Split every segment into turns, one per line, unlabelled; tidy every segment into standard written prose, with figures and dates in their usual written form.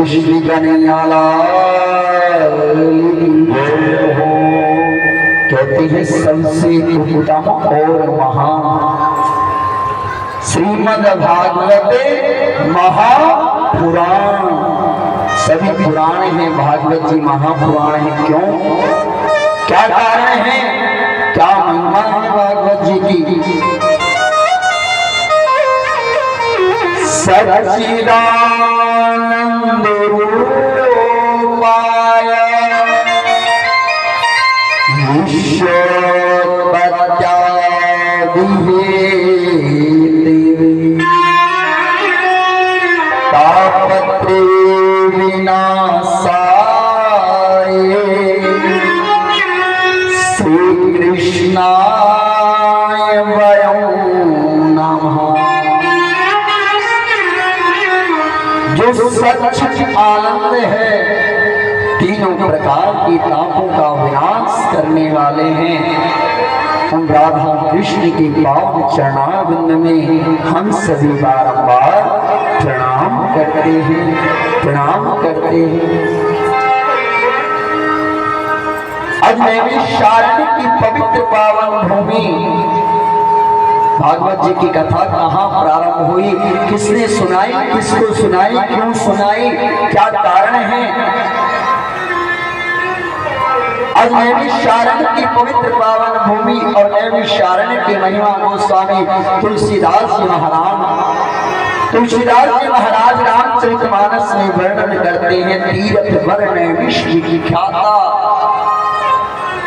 श्री कन्हैया लाल हो। कहते हैं सबसे उत्तम और महान श्रीमद् भागवते महापुराण। सभी पुराण हैं, भागवत जी महापुराण है। क्यों, क्या कारण है, क्या महिमा है भागवत जी की? सच्चिदानंद रूपाय तापत्रे विनाशाय श्री कृष्णाय वयं नमः। जो सच्चिद आनंद है, तीनों प्रकार की तापों का विनाश करने वाले हैं, हम राधा कृष्ण के पावन चरणारविंद में हम सभी बारंबार प्रणाम करते हैं, प्रणाम करते हैं। आज नैमिषारण्य की पवित्र पावन भूमि, भागवत जी की कथा कहाँ प्रारंभ हुई, किसने सुनाई, किसको सुनाई, क्यों सुनाई, क्या कारण है? आज नैमिषारण्य की पवित्र पावन भूमि और नैमिषारण्य की महिमा गोस्वामी तुलसीदास जी महाराज रामचरितमानस में वर्णन करते हैं। तीर्थ वर नैमिष विख्याता,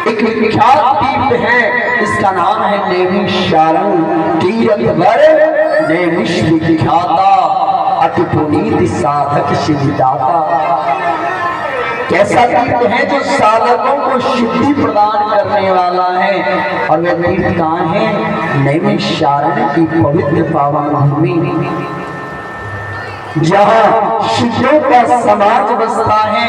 एक विख्यात तीर्थ है, इसका नाम है नैमिषारण्य। तीर्थ वर नैमिष विख्याता, अति पुनीत साधक सिद्धिदाता। कैसा तीर्थ है जो साधकों को सिद्धि प्रदान करने वाला है। और वह तीर्थ कहाँ है? नैमिषारण्य की पवित्र पावन भूमि, जहाँ सिद्धों का समाज बसता है।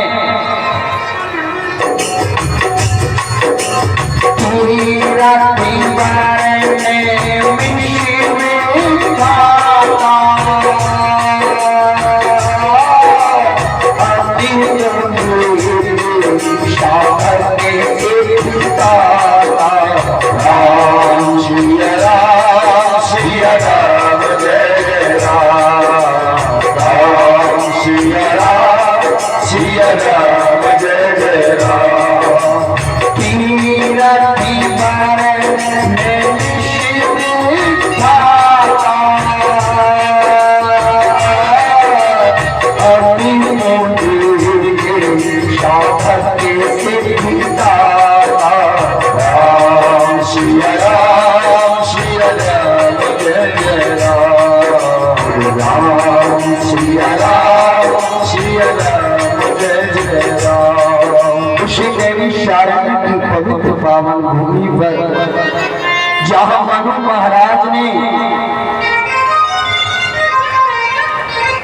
पावन भूमि पर जहां मनु महाराज ने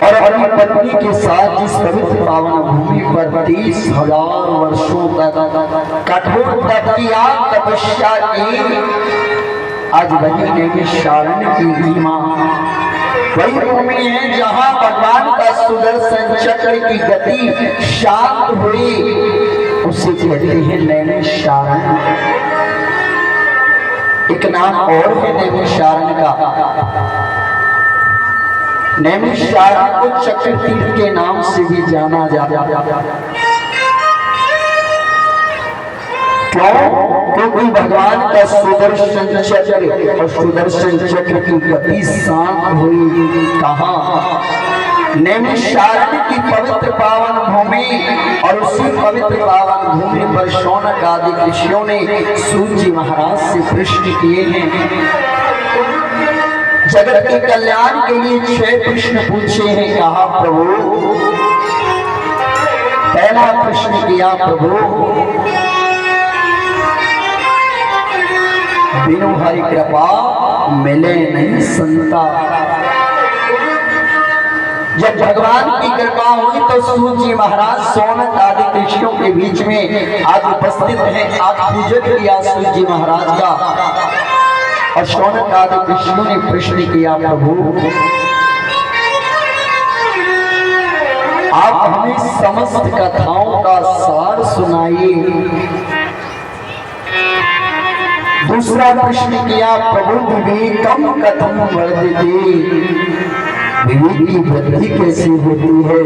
और अपनी पत्नी के साथ जिस पवित्र पावन भूमि पर 30,000 वर्षों तक कठोर तपस्या की, आज वही नैमिषारण्य की महिमा, वही भूमि है जहां भगवान का सुदर्शन चक्र की गति शांत हुई, उसे कहते हैं नैमिषारण्य। एक नाम और है नैमिषारण्य का, नैमिषारण्य को चक्र तीर्थ के नाम से भी जाना जाता है। क्यों? क्योंकि भगवान का सुदर्शन चक्र और सुदर्शन चक्र की गति शांत हुई कहाँ? नैमिषारण्य की पवित्र पावन भूमि। और उसी पवित्र पावन भूमि पर शौनक आदि ऋषियों ने सूत जी महाराज से प्रश्न किए हैं। जगत के कल्याण के लिए 6 प्रश्न पूछे हैं। कहा प्रभु, पहला प्रश्न किया, प्रभु बिनु हरि कृपा मिले नहीं संता। जब भगवान की कृपा हुई तो सूत जी महाराज शौनक आदि ऋषियों के बीच में आज उपस्थित हैं। आज पूजन किया सूत जी महाराज का, और शौनक आदि ऋषियों ने प्रश्न किया, प्रभु आप हमें हमें समस्त कथाओं का सार सुनाइए। दूसरा प्रश्न किया, प्रभु विवेकम कथम वर्धते, विवेक की वृद्धि कैसे होती है।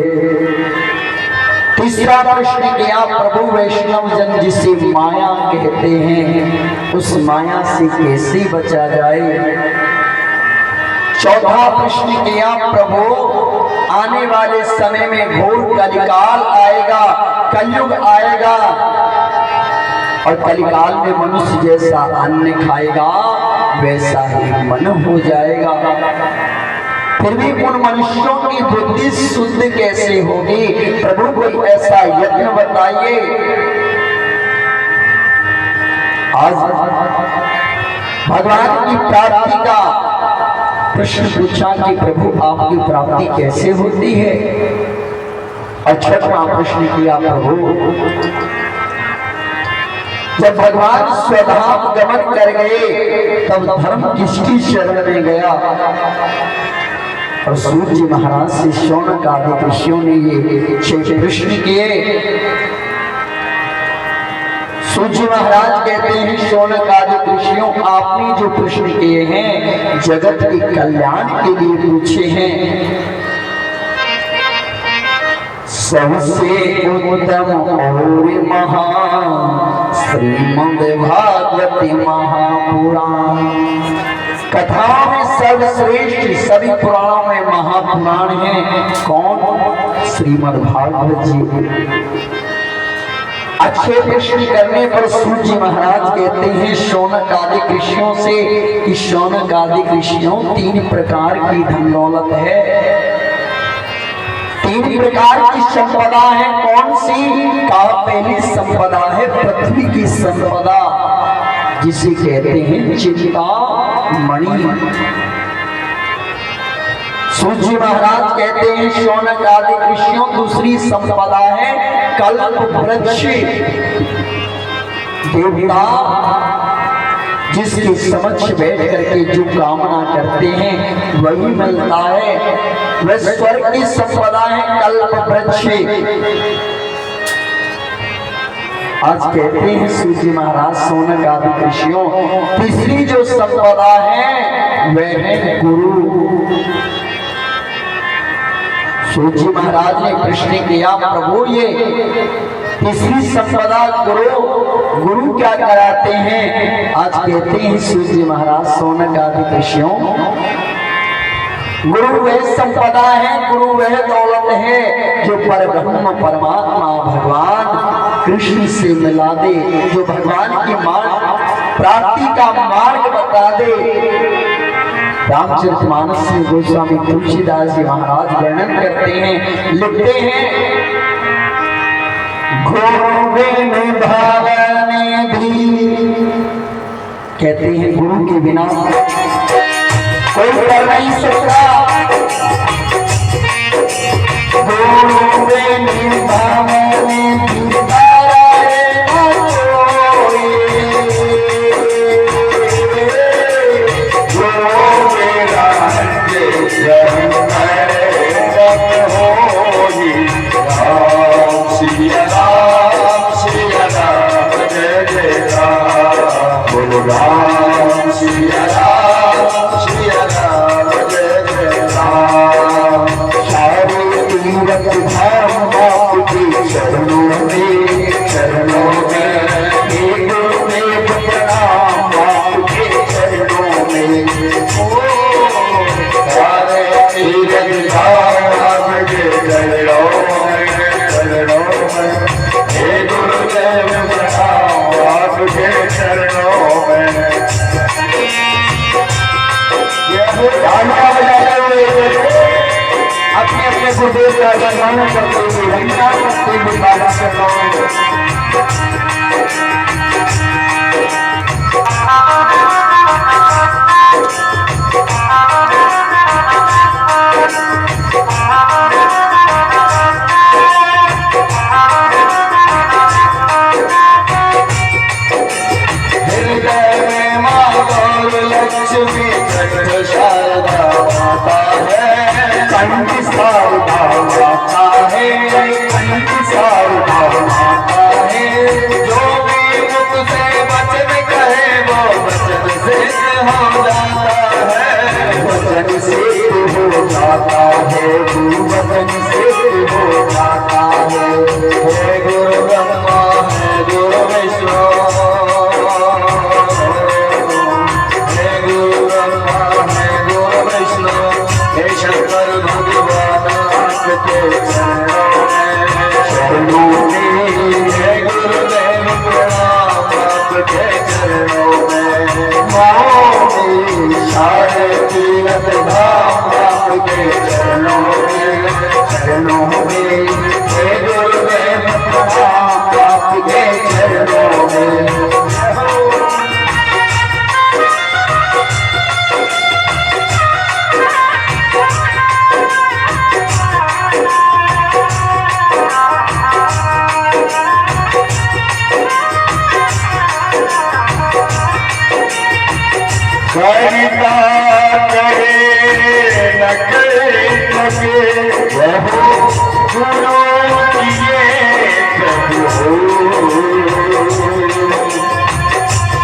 तीसरा प्रश्न किया, प्रभु वैष्णव जन जिसे माया कहते हैं, उस माया से कैसे बचा जाए। चौथा प्रश्न किया, प्रभु आने वाले समय में घोर कलिकाल आएगा, कलयुग आएगा, और कलिकाल में मनुष्य जैसा अन्न खाएगा वैसा ही मन हो जाएगा। फिर भी उन मनुष्यों की बुद्धि शुद्ध कैसे होगी। प्रभु कोई ऐसा यत्न बताइए। आज भगवान की प्राप्ति का प्रश्न पूछा कि प्रभु आपकी प्राप्ति कैसे होती है। और छठवां प्रश्न किया, प्रभु जब भगवान स्वधाम गमन कर गए तब धर्म किसकी शरण में गया। और सूत जी महाराज से शौनक आदि ऋषियों ने ये 6 प्रश्न किए। सूत जी महाराज कहते हैं, शौनक आदि ऋषियों, आपने जो प्रश्न किए हैं जगत के कल्याण के लिए पूछे हैं। सबसे उत्तम और महान श्रीमद् भागवती महापुराण, कथाओं में सर्वश्रेष्ठ, सभी पुराणों में महापुराण है। कौन? श्रीमद् भागवत जी। अच्छे प्रश्न करने पर सूत जी महाराज कहते हैं शौनक आदि ऋषियों से कि शौनक आदि ऋषियों 3 प्रकार की धन दौलत है, 3 प्रकार की संपदा है। कौन सी? का पहली संपदा है पृथ्वी की संपदा, जिसे कहते हैं चिंता मणि। सूत जी महाराज कहते हैं शौनक आदि ऋषियों दूसरी संपदा है कल्प वृक्ष, देवता जिसके समक्ष बैठ करके जो कामना करते हैं वही मिलता है, वह स्वर्ग की संपदा है कल्प वृक्ष। आज कहते हैं सूत जी महाराज शौनक आदि ऋषियों तीसरी जो संपदा है वह है गुरु। सूत जी महाराज ने प्रश्न किया, प्रभु ये तीसरी संपदा गुरु क्या कराते हैं। आज कहते हैं सूत जी महाराज शौनक आदि ऋषियों, गुरु वह संपदा है, गुरु वह दौलत है जो परब्रह्म परमात्मा भगवान कृष्ण से मिला दे, जो भगवान की मार्ग प्राप्ति का मार्ग बता दे। रामचरितमानस में गोस्वामी तुलसीदास जी महाराज वर्णन करते हैं, लिखते हैं, गोविंद भावने भी, कहते हैं गुरु के बिना कोई कर नहीं सकता। गोविंद भावने भी अपने गुरुदेव का सम्मान करते हुए रंगा करते हुए बाबा से शारदा माता है,
गुरु किए जब हो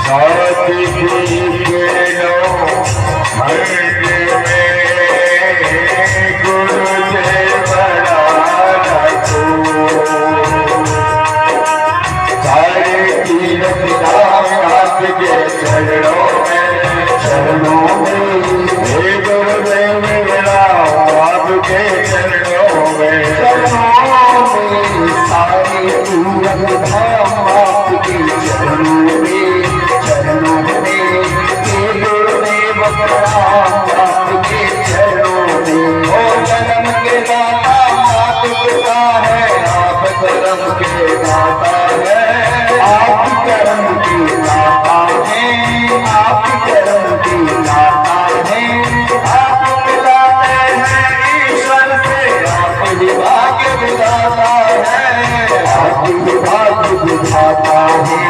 साथ के लो मर्द में गुरु से बड़ा रखो सारे तीरथ धाम आपके चरणों में हे गुरुदेव मेरा आपके चरणों में
सारे तीरथ धाम आपके चरणों में हे गुरुदेव प्रणाम आपके चरणों में। ओ जन्म के दाता मात पिता है आप कर्म के दाता है आप कर्म की दाता है आप कर्म की दाता है आप मिलाते हैं ईश्वर से आप ही भाग्य विधाता है आप ही भाग्य विधाता है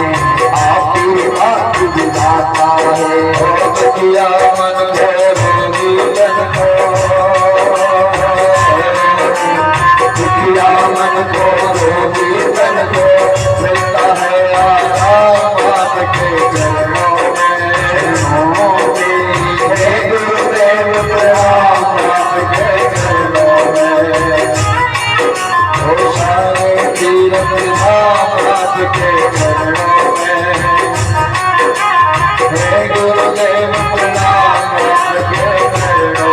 आप ही भाग्य विधाता है।
किया मन को रोगी जन को
किया मन को रोगी जन को
मिलता है आराम आपके चरणों में
हे गुरुदेव प्रणाम
आपके चरणों में ओ सारे तीरथ धाम आपके चरणों में हे गुरुदेव प्रणाम आपके चरणों में।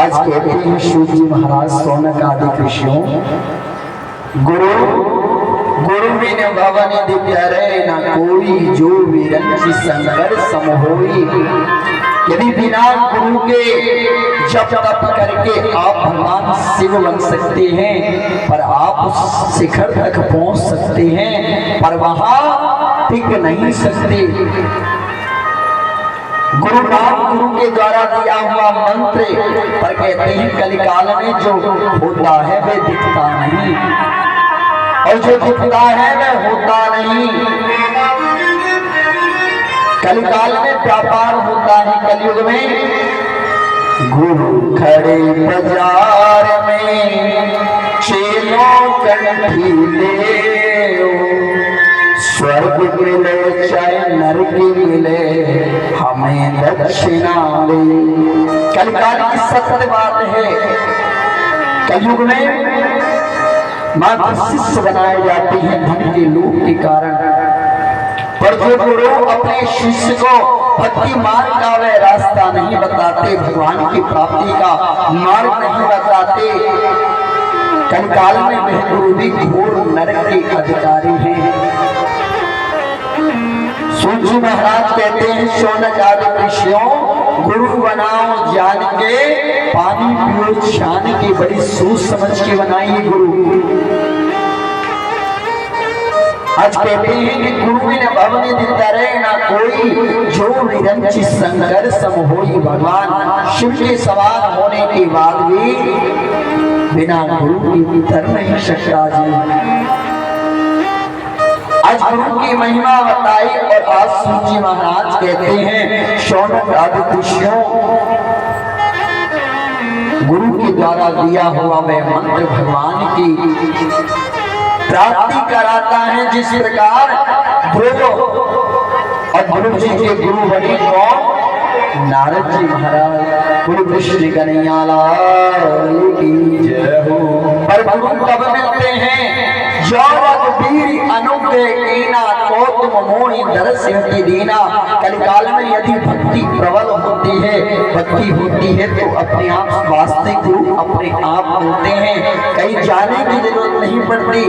आज कहते हैं शिव जी महाराज सोनक आदि ऋषियों गुरु गुरु बिन भवन दिव्य न कोई जो विरंची संकर सम होई। यदि बिना गुरु के जप तप करके आप भगवान शिव बन सकते हैं, पर आप उस शिखर तक पहुंच सकते हैं, पर वहां टिक नहीं सकते। गुरु नाम गुरु के द्वारा दिया हुआ मंत्र, पर कहते हैं कलिकाल में जो होता है वह दिखता नहीं, और जो दिखता है वह होता नहीं। कलिकाल में व्यापार होता है। कलयुग में गुरु खड़े बाजार में चेलों कंठी ले, स्वर्ग मिले चाहे नरक मिले हमें दक्षिणा ले। कलिकाल की सत्य बात है। कलयुग में मात्र शिष्य बनाए जाते हैं धन के लोभ के कारण, पर जो गुरु अपने शिष्य को भक्ति मार्ग का वह रास्ता नहीं बताते, भगवान की प्राप्ति का मार्ग नहीं बताते, कलिकाल में वह गुरु भी घोर नरक के अधिकारी हैं। सूत जी महाराज कहते हैं शौनक आदि ऋषियों गुरु बनाओ जान के, पानी पियो छान के, बड़ी सोच समझ के बनाइए गुरु। आज कहते हैं कि गुरु में न भवन दिता रहे ना कोई, जो निरंची शंकर सम होई भगवान। शिव के सवार होने के बाद भी बिना गुरु के उतर नहीं सकता जी। आज गुरु की महिमा बताई, और आज सूत जी महाराज कहते हैं शौनक आदि ऋषियों गुरु के द्वारा दिया हुआ वह मंत्र भगवान की प्राप्ति कराता है। जिस प्रकार ध्रुव और ध्रुव जी के गुरु बने कौन? नारद जी महाराज। गुरु कृष्ण कन्हैया लाल की जय हो। पर गुरु कब मिलते हैं? जो रघुबीर अनुग्रह कीना को तुम मोहि दर्शन दीना। कलिकाल में यदि भक्ति प्रबल होती है, भक्ति होती है तो अपने आप वास्तविक गुरु अपने आप होते हैं, कहीं जाने की जरूरत नहीं पड़ती।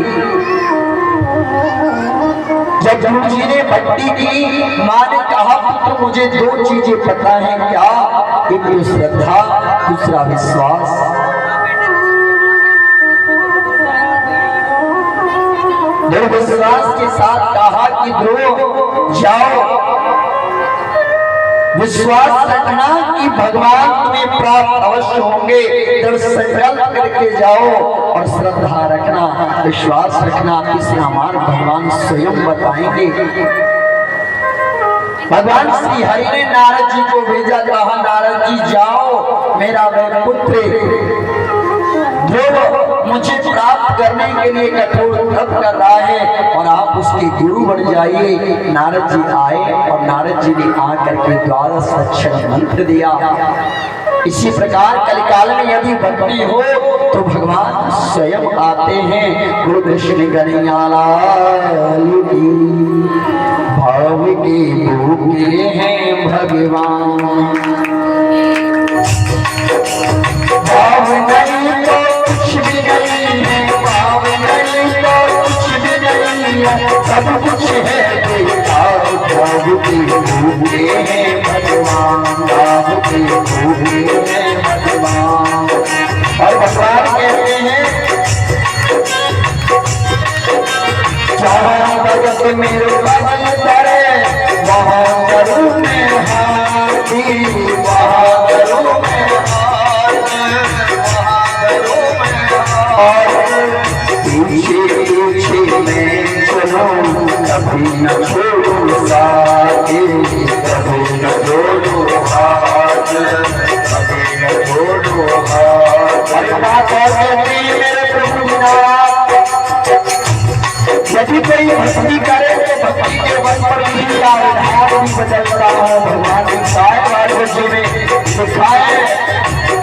जब गुरु जी ने भक्ति की, मां ने कहा तो मुझे दो चीजें पता है, क्या? एक तो श्रद्धा, दूसरा विश्वास। विश्वास के साथ कहा कि ध्रुव जाओ, विश्वास रखना कि भगवान तुम्हें प्राप्त अवश्य होंगे, दृढ़ संकल्प करके जाओ, और श्रद्धा रखना, विश्वास रखना इसका मार्ग भगवान स्वयं बताएंगे। भगवान श्री हरि ने नारद जी को भेजा, कहा नारद जी जाओ, मेरा वह पुत्र ध्रुव मुझे प्राप्त करने के लिए कठोर तप कर रहा है, और आप उसके गुरु बन जाइए। नारद जी आए, और नारद जी ने आकर के 12 अक्षर मंत्र दिया। इसी प्रकार कलिकाल में यदि भक्ति हो तो भगवान स्वयं आते हैं। गुरु कृष्ण कन्हैया लाल की। भाव के भूखे हैं भगवान, भाव नहीं तो कुछ भी नहीं है, भाव नहीं तो कुछ भी नहीं है, सब कुछ है बेकार। भाव के भूखे हैं भगवान, भाव के भूखे हैं भगवान। और भगवान कहते हैं जहाँ भगत मेरे पवन करे, वहाँ करूँ मैं हाथी, वहाँ करूँ मैं पीछे पीछे मैं चलूं, कभी न छोड़ूं साथ, कभी न छोड़ूं हाथ, कभी न छोड़ूं हाथ। मेरे प्रभु यदि कोई भक्ति करे तो भक्ति के बल पर उनका आधार भी बदलता है। भगवान दिखाए मार्ग में दिखाए,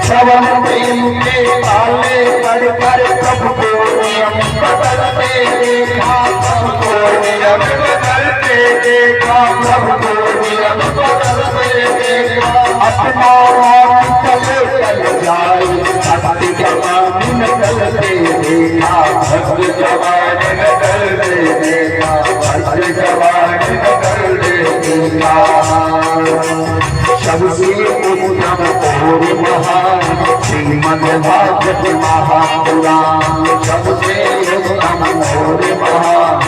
सब हम प्रेम के पाले पढ़ कर प्रभु को नियम बदलते देखा, प्रभु को नियम बदलते देखा, प्रभु को नियम बदलते देखा। अपना चले चल जाए, भक्ति जवान निकलते देखा, भक्ति जवान निकलते देखा, भक्ति जवान निकलते देखा। सबसे उत्तम और महान श्रीमद् भागवत महापुराण, सबसे उत्तम और महान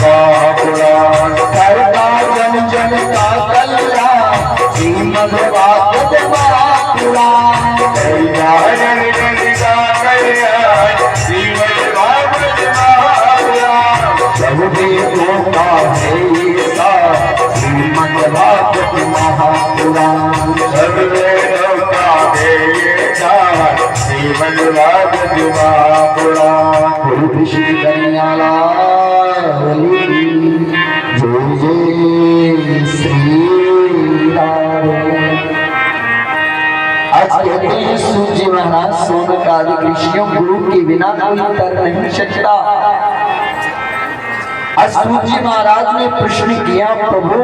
महापुराण
करता जन जन का कल्याण श्रीमद् भागवत महापुराण।
जन जन का कल्याण श्रीमद् भागवत महापुराण
सब वेदों का है ये सार श्रीमद् भागवत महापुराण।
सब वेदों का है ये सार श्रीमद् भागवत महापुराण।
गुरु कृष्ण कन्हैयालाल की जय जय श्री राम। आज कहते हैं सूर्य महाराज सोनक आदि ऋषियों गुरु के बिना कोई कर नहीं सकता। आज सूर्य महाराज ने प्रश्न किया, प्रभु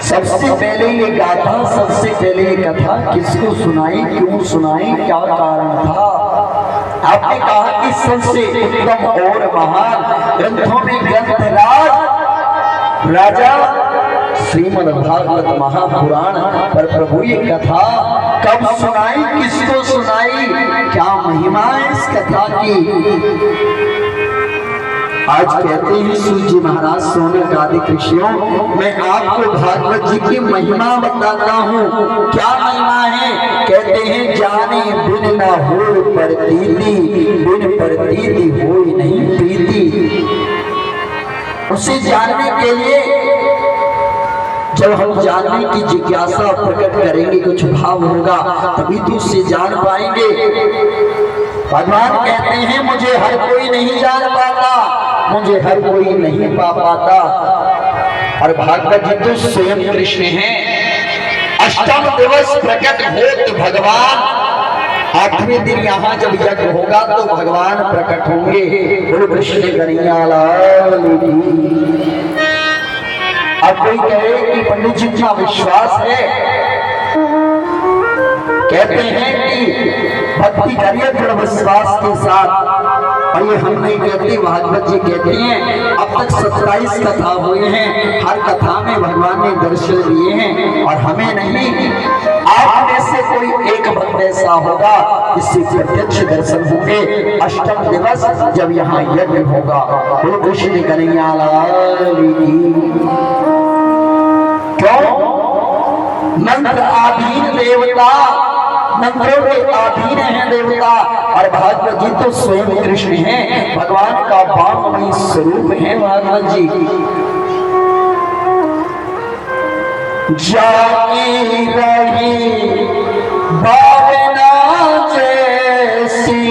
सबसे पहले ये गाथा, सबसे पहले ये कथा किसको सुनाई, क्यों सुनाई, क्या कारण था? आपने कहा कि सबसे उत्तम और महान ग्रंथों में ग्रंथराज राजा श्रीमद् भागवत महापुराण पर प्रभु ये कथा कब सुनाई, किसको सुनाई, क्या महिमा है इस कथा की? आज कहते हैं सूर्य महाराज सोनक आदि ऋषियों, मैं आपको भागवत जी की महिमा बताता हूँ। क्या महिमा है? कहते हैं जाने बिन न हो प्रतीति, बिन प्रतीति हो नहीं प्रीति। उसे जानने के लिए जब हम जानने की जिज्ञासा प्रकट करेंगे, कुछ भाव होगा, तभी तो उससे जान पाएंगे। भगवान कहते हैं मुझे हर कोई नहीं जान पाता, मुझे हर कोई नहीं पा पाता। और भागवत जी तो स्वयं कृष्ण हैं। अष्टम दिवस प्रकट होत भगवान, आठवें दिन यहाँ जब यज्ञ होगा तो भगवान प्रकट होंगे। गुरु कृष्ण कन्हैयालाल की। अब कोई कहे कि पंडित जी का विश्वास है, कहते हैं कि भक्ति करिए दृढ़ विश्वास के साथ। और ये हम नहीं कहते, भागवत जी कहते हैं अब तक 27 कथा हुए हैं, हर कथा में भगवान ने दर्शन दिए हैं। और हमें नहीं, आप में से कोई एक भक्त ऐसा होगा जिससे प्रत्यक्ष दर्शन होंगे अष्टम दिवस जब यहाँ यज्ञ होगा। गुरु कृष्ण कन्हैयालाल की। क्यों? मंत्र आधीन देवता, मंत्रों के अधीन है देवता। और भागवत जी तो स्वयं कृष्ण हैं, भगवान का वांगमय स्वरूप है भागवत जी। जानी रही भावना जैसी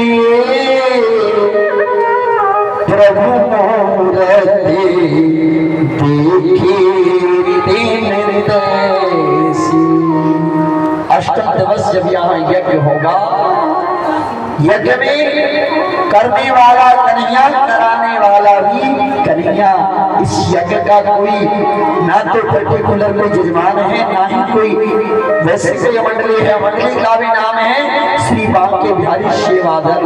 प्रभु मूर्ति देखी तीन दैसी। अष्टम दिवस जब यहाँ यज्ञ होगा, यज्ञ में करने वाला कन्हैया, कराने वाला भी कन्हैया। इस यज्ञ का कोई ना तो पर्टिकुलर कोई यजमान है, ना ही कोई वैसे कोई मंडली है। मंडली का भी नाम है श्री बांके बिहारी सेवादल,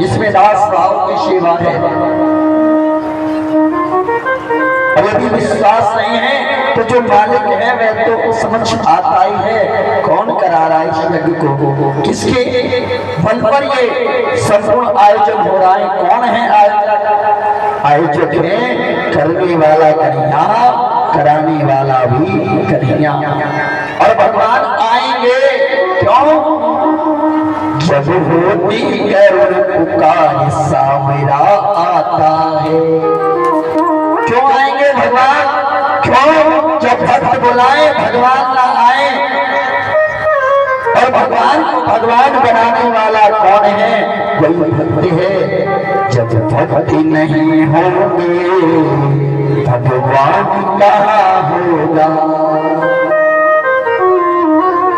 जिसमें दास भाव की सेवा है। और यदि विश्वास नहीं है तो जो मालिक है वह तो समझ आता ही है, कौन करा रहा है इस यज्ञ को, किसके बल पर ये संपूर्ण आयोजन हो रहा है, कौन है आयोजक? आयोजक है करने वाला कन्हैया, कराने वाला भी कन्हैया। और भगवान आएंगे क्यों? जब होती करुण पुकार हिस्सा मेरा आता है। क्यों आएंगे भगवान? क्यों? जब भक्त बुलाए भगवान ना आए। और भगवान को भगवान बनाने वाला कौन है? कोई भक्त है। जब भक्ति नहीं होंगे भगवान कहाँ होगा?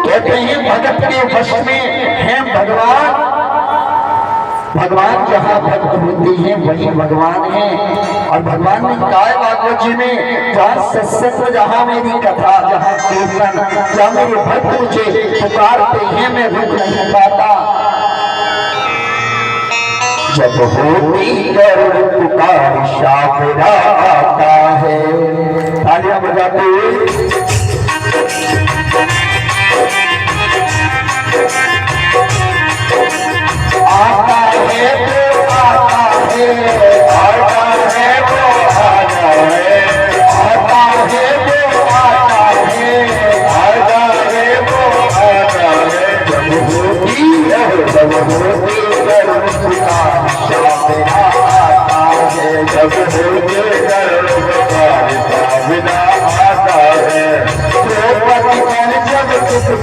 कहते हैं भगत के वश में है भगवान। भगवान जहाँ भक्त होते हैं वही भगवान है। और भगवान ने कहा भागवत जी में, जहाँ सत्संग, जहाँ मेरी कथा, जहाँ कीर्तन, जहाँ मेरे भक्त मुझे पुकारते हैं मैं रुक नहीं पाता। जब होती करुण पुकार शाफिरा आता है। तालियां बजाते हुए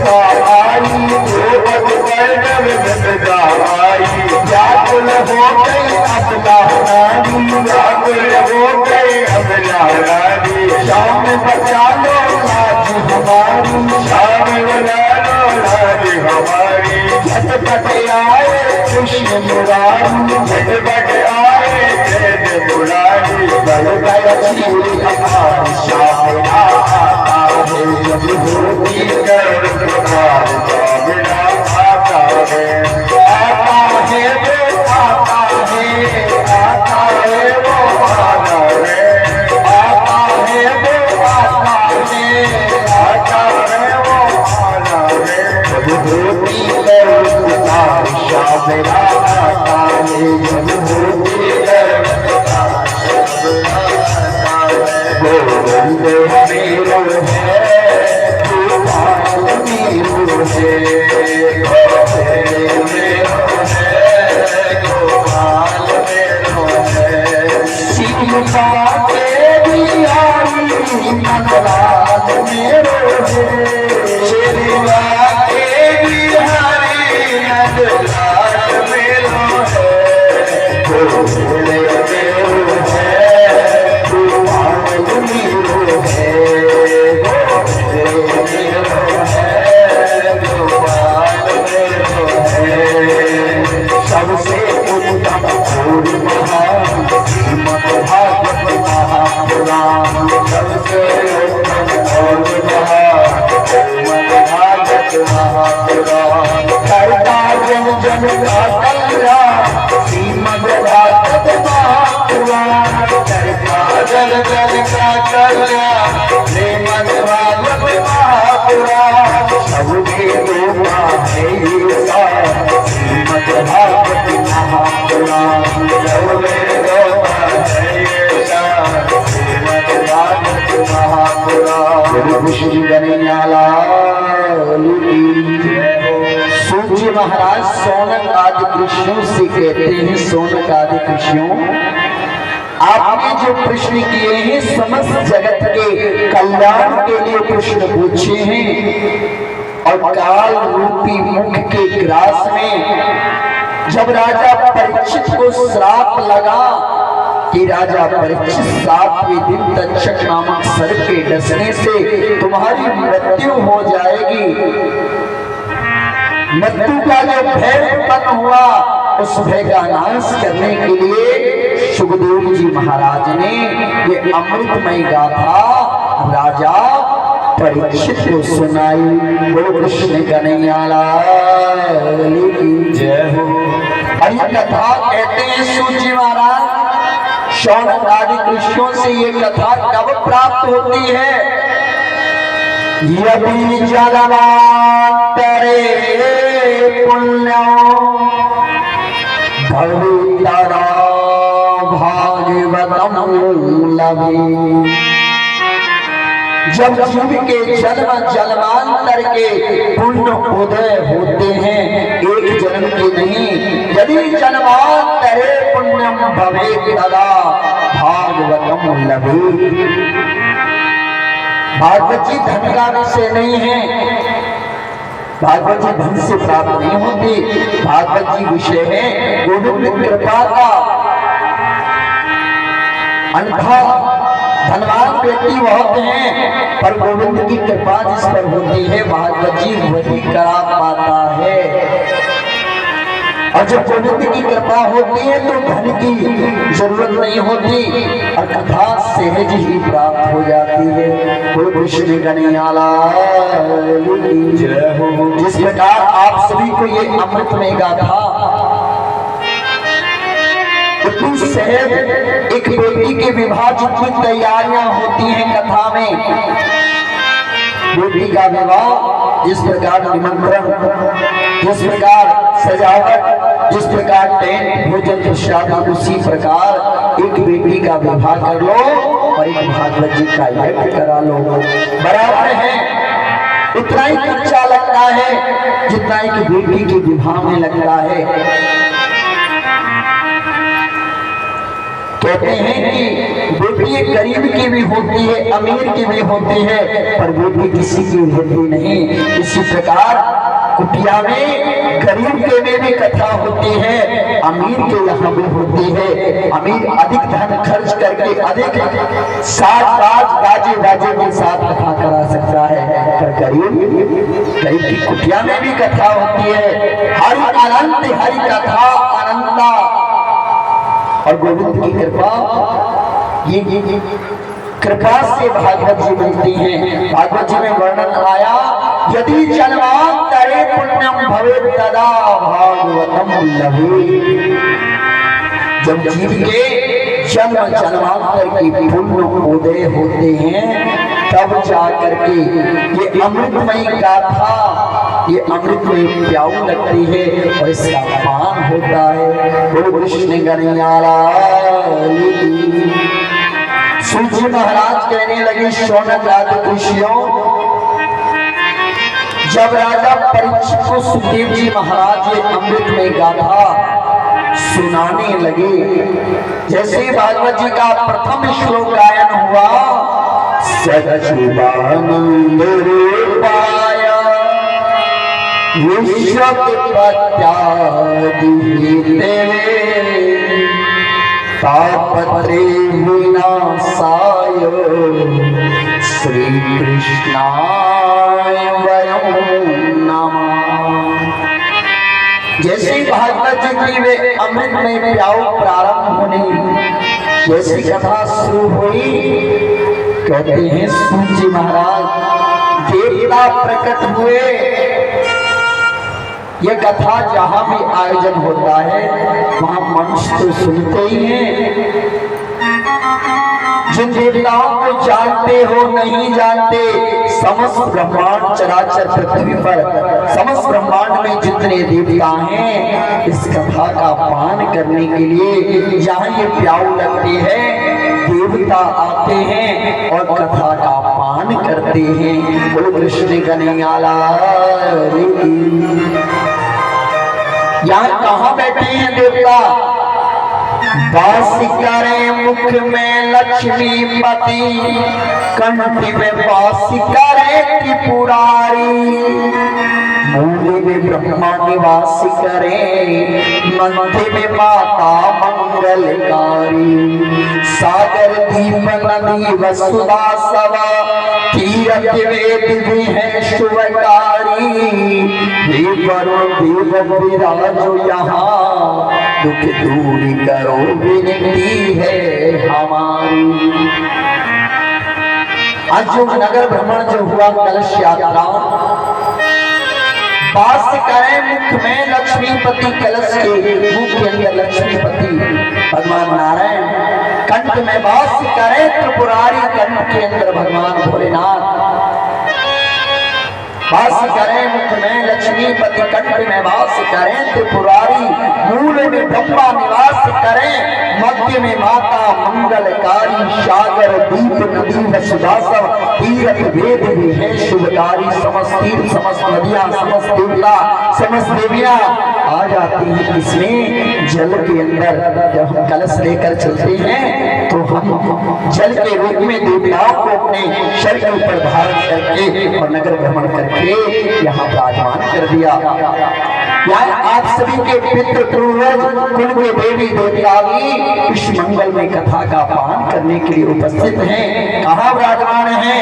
आई द्रौपद वर्णव गंगा आई व्याकुल हो गई अबला रानी व्याकुल हो गई अबला रानी शाम बचा लो लाज हमारी शाम बचा लो लाज हमारी झटपट आए कृष्ण मुरारी झटपट आए कृष्ण मुरारी बल गई हमारी शाम आता है जब होती कर पुकार सामना आता है वो आता है वो आना है आता है वो आता है वो आना है जब होती कर पुकार सामना आता है जब होती कर पुकार सामना आता है गोविंद मेरो है सबसे उत्तम पूरी महाभारत महापुराण सबसे उत्तम महाभारत महापुराण करता जन जन का कल्याण श्रीमद् भागवत महापुराण करता जन जन का कल्याण श्रीमद् भागवत महापुराण सबके लोका है श्रीमद् भागवत महापुराण सबके लोका है श्रीमद् भागवत महापुराण कृष्ण कन्हैया सूर्य महाराज सोनक आदि कृष्णों से कहते हैं, सोनक आदि कृष्णों आपने जो प्रश्न किए हैं समस्त जगत के कल्याण के लिए प्रश्न पूछे हैं और काल रूपी मुख के ग्रास में जब राजा परीक्षित को श्राप लगा कि राजा परीक्षित 7वें दिन तक्षक नामक सर्प के डसने से तुम्हारी मृत्यु हो जाएगी, मृत्यु का जो भय उत्पन्न हुआ उस भय का नाश करने के लिए सुखदेव जी महाराज ने ये अमृतमय गाथा राजा परीक्षित को सुनाई। बोलो कृष्ण कन्हैया लाल की जय हो। और ये कथा कहते हैं सूत जी महाराज शौनक आदि कृष्णों से ये कथा कब प्राप्त होती है? यदि जन्मांतरे पुण्यो भवितरा भागवतम लभे। जब जीव के जन्म जन्मांतर के पुण्य उदय होते हैं, एक जन्म के नहीं, यदि जन्मांतरे पुण्यम भवेत् तदा भागवतम लभे। भागवत जी धन का विषय नहीं है, भागवत जी धन से प्राप्त नहीं होती, भागवत जी विषय है गोविंद कृपा का। अन्यथा धनवान व्यक्ति बहुत हैं पर गोविंद की कृपा जिस पर होती है भागवत जी वही करा पाता है। और जब गोविंद की कृपा होती है तो धन की जरूरत नहीं होती और कथा सहज ही प्राप्त हो जाती है। कोई कृष्ण कन्हैया लाल की जय हो। जिस प्रकार आप सभी को ये अमृतमय गाथा इतनी सहज, एक बेटी के विवाह जितनी तैयारियां होती हैं कथा में, बेटी का विवाह जिस प्रकार निमंत्रण, जिस प्रकार सजावट, जिस प्रकार टेंट भोजन प्रसाद, उसी प्रकार एक बेटी का विवाह कर लो और एक भागवत जी का यज्ञ करा लो, बराबर है। इतना ही खर्चा लगता है जितना एक बेटी के विवाह में लगता है। कहते हैं कि बेटी देखिए गरीब की भी होती है, अमीर की भी होती है, पर वो भी किसी की होती नहीं। इसी प्रकार कुटिया में गरीब के में भी कथा होती है, अमीर के यहाँ भी होती है। अमीर अधिक धन खर्च करके अधिक साज गाजे बाजे के साथ कथा करा सकता है, पर गरीब की कुटिया में भी कथा होती है। हरि अनंत हरि कथा अनंता, और गोविंद की कृपा ये कृपा से भागवत जी मिलती है। भागवत जी में वर्णन आया, यदि जन्मांतरे पुण्यम भवेत् तदा भागवतम लभे। जब जीव के जन्म जन्मांतर की पुण्य उदय होते हैं, तब जाकर के ये अमृतमयी गाथा, ये अमृतमयी प्याऊ लगती है और इसका पान होता है। बोलो कृष्ण कन्हैया। सूजी महाराज कहने लगे, शौनक आदि ऋषियों, जब राजा परीक्षित को सुखदेव जी महाराज ये अमृत में गाथा सुनाने लगे, जैसे भागवत जी का प्रथम श्लोक गायन हुआ, सच्चिदानंद रूपाय विश्व तापत्रे विनाशाय श्री कृष्णाय वयं नमः। जैसे भागवत जी की वे अमृत में प्याऊ प्रारंभ होने, जैसी कथा शुरू हुई, कहते हैं सूजी महाराज देवता प्रकट हुए। ये कथा जहां भी आयोजन होता है वहां मनुष्य तो सुनते ही हैं। जिन देवताओं को जानते हो नहीं जानते, समस्त ब्रह्मांड चराचर पृथ्वी पर समस्त ब्रह्मांड में जितने देवता हैं, इस कथा का पान करने के लिए जहां ये प्याऊ लगते हैं, देवता आते हैं और कथा का पान करते हैं। बोलो कृष्ण कन्हैया लाल की। यहाँ कहाँ बैठे हैं देवता? वास करे मुख में लक्ष्मीपति, कंठ में वास करे त्रिपुरारी, मूल में ब्रह्मा निवास करे, मध्य में माता मंगलकारी, सागर दीप नदी वसुधा सवा, तीरथ वेद भी है शुभकारी, हे वरुण देव विराजो यहाँ, दुख दूर करो विनती है हमारी। आज जो नगर भ्रमण जो हुआ, कलश यात्रा, वास करें मुख में लक्ष्मीपति, कलश के मुख के अंदर लक्ष्मीपति भगवान नारायण, कंठ में वास करें त्रिपुरारी, कंठ के अंदर भगवान भोलेनाथ, वास करें मुख में लक्ष्मीपति, कंठ में वास करें त्रिपुरारी, मूल में ब्रह्मा निवास करें, मध्य में माता मंगलकारी, सागर दीप नदी वसुधा सब, तीरथ वेद भी है शुभकारी, समस्त तीर्थ समस्त नदियां समस्त देवता समस्त देवियां आ जाती हैं इसमें जल के अंदर। जब हम कलश लेकर चलते हैं तो हम जल के रूप में देवताओं को अपने शरीर के ऊपर धारण करके और नगर भ्रमण करके यहाँ विराजमान कर दिया। यहाँ आप सभी के पितृ पूर्वज कुल के देवी देवता भी इस मंगल में कथा का पान करने के लिए उपस्थित हैं। कहाँ विराजमान है?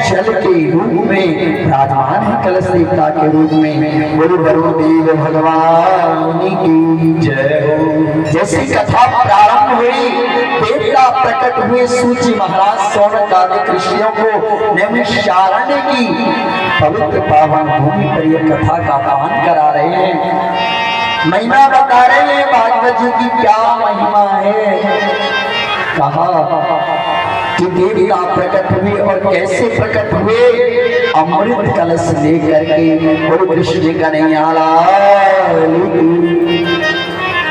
जल के रूप में विराजमान है, कलश देवता के रूप में। गुरु वरुदेव भगवान की जय हो। जैसी कथा प्रारंभ हुई, देवता प्रकट हुए, सूची महाराज शौनक आदि ऋषियों को नैमिषारण्य की पवित्र पावन भूमि पर यह कथा का पान करा रहे हैं। महिमा बता रहे हैं भागवत जी की क्या महिमा है। कहा कि देवता प्रकट हुए और कैसे प्रकट हुए? अमृत कलश लेकर के। बोलो कृष्ण कन्हैया लाल की।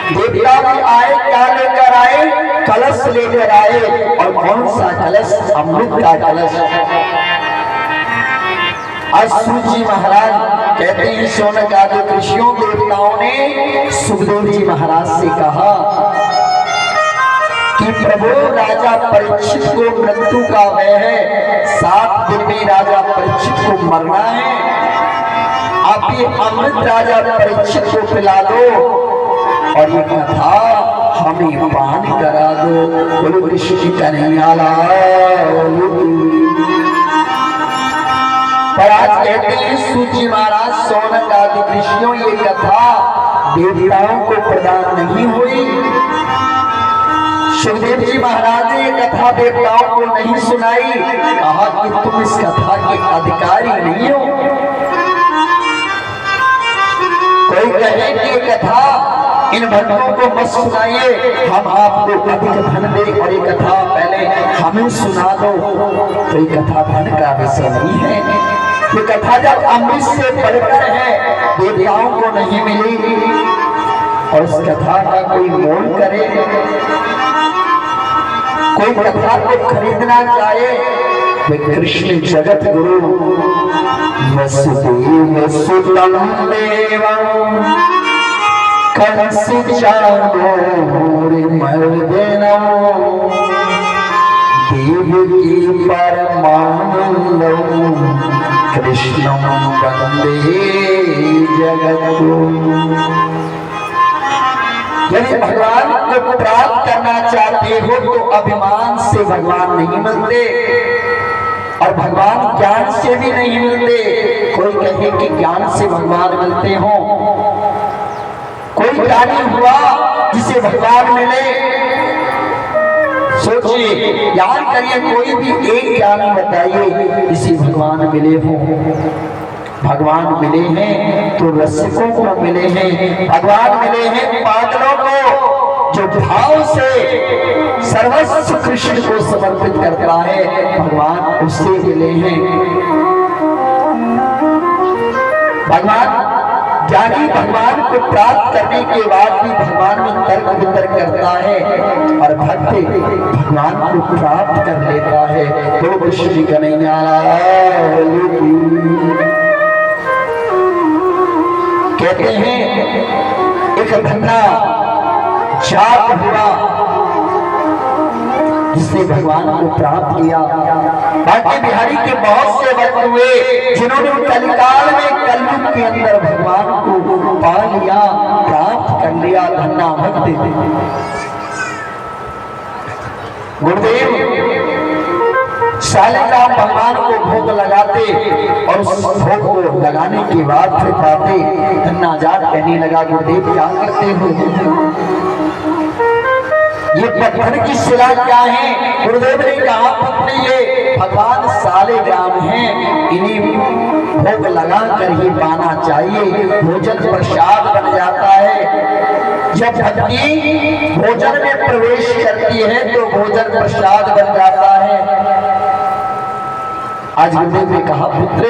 देवता भी आए, क्या लेकर आए? कलश लेकर आए। और कौन सा कलश? अमृत का कलश। आज सूजी महाराज कहते हैं, शौनक आदि ऋषियों देवताओं ने सुखदेव जी महाराज से कहा कि प्रभु राजा परीक्षित को मृत्यु का भय है, 7 दिन में राजा परीक्षित को मरना है, आप ये अमृत राजा परीक्षित को पिला दो और ये कथा हमें पान करा दो। बोलो कृष्ण की कन्हैया लाल। पर आज कहते हैं सूची महाराज सौनक आदि ऋषियों ये कथा देवताओं को प्रदान नहीं हुई। सुखदेव जी महाराज ने ये कथा देवताओं को नहीं सुनाई, कहा कि तुम इस कथा के अधिकारी नहीं हो। कोई कहे कि कथा इन भक्तों को मत सुनाइए, हम आपको अधिक धन दे और ये कथा पहले हमें सुना दो, तो ये कथा धन का विषय नहीं है। ये कथा जब अमृत से बढ़कर है, देवताओं को नहीं मिली और उस कथा का कोई मोल करे, कोई कथा को खरीदना चाहे, वे कृष्ण जगत गुरु वसुदेव सुतम देवम कंसी चारों मर्दनम देवकी परमानंदम कृष्णम वंदे जगद्गुरु। यदि भगवान को प्राप्त करना चाहते हो तो अभिमान से भगवान नहीं मिलते और भगवान ज्ञान से भी नहीं मिलते। कोई कहे कि ज्ञान से भगवान मिलते हो, कोई ज्ञानी हुआ जिसे भगवान मिले। सोचिए, याद करिए, कोई भी एक ज्ञानी बताइए जिसे भगवान मिले हो। भगवान मिले हैं तो रसिकों को मिले हैं, भगवान मिले हैं पागलों को, जो भाव से सर्वस्व कृष्ण को समर्पित करता है, भगवान उससे मिले हैं। भगवान ज्ञानी भगवान को प्राप्त करने के बाद भी भगवान में तर्क वितर्क करता है और भक्त भगवान को प्राप्त कर लेता है। तो कृष्ण कन्हैया कहते हैं एक धन्ना जात हुआ जिसने भगवान को प्राप्त किया। बाकी बिहारी के बहुत से भक्त हुए जिन्होंने कलिकाल में कलयुग के अंदर भगवान को पा लिया, प्राप्त कर लिया। धन्ना भक्त गुरुदेव शालिग्राम भगवान को भोग लगाते और उस भोग को लगाने के बाद फिर पाते। धन्ना जाट कहने लगा, गुरुदेव क्या करते हो? ये पत्थर की शिला क्या है? गुरुदेव ने कहा, पत्नी ये भगवान शालिग्राम हैं, इन्हीं भोग लगा कर ही पाना चाहिए, भोजन प्रसाद बन जाता है। जब भक्ति भोजन में प्रवेश करती है तो भोजन प्रसाद बन जाता है। आज गुरुदेव ने कहा, पुत्र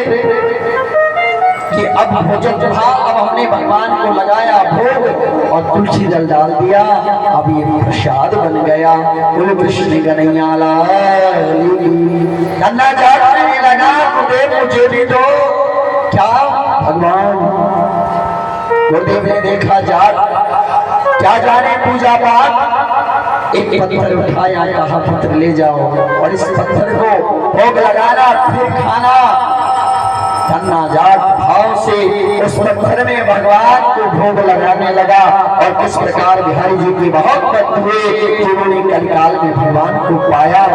कि अब भोजन था, अब हमने भगवान को लगाया भोग और तुलसी जल डाल दिया, अब ये प्रसाद बन गया। बोलो कृष्ण कन्हैया लाल। धन्ना जाट कहने लगा, गुरुदेव मुझे भी दो। क्या भगवान? गुरुदेव ने देखा जाट क्या जाने पूजा पाठ, एक पत्थर उठाया, कहा पुत्र ले जाओ और इस पत्थर को भोग लगाना फिर खाना। धन्ना जाट भाव से उस पत्थर में भगवान को भोग लगाने लगा और किस प्रकार बिहारी जी के बहुत भक्त हुए जिन्होंने कलिकाल में भगवान को पाया।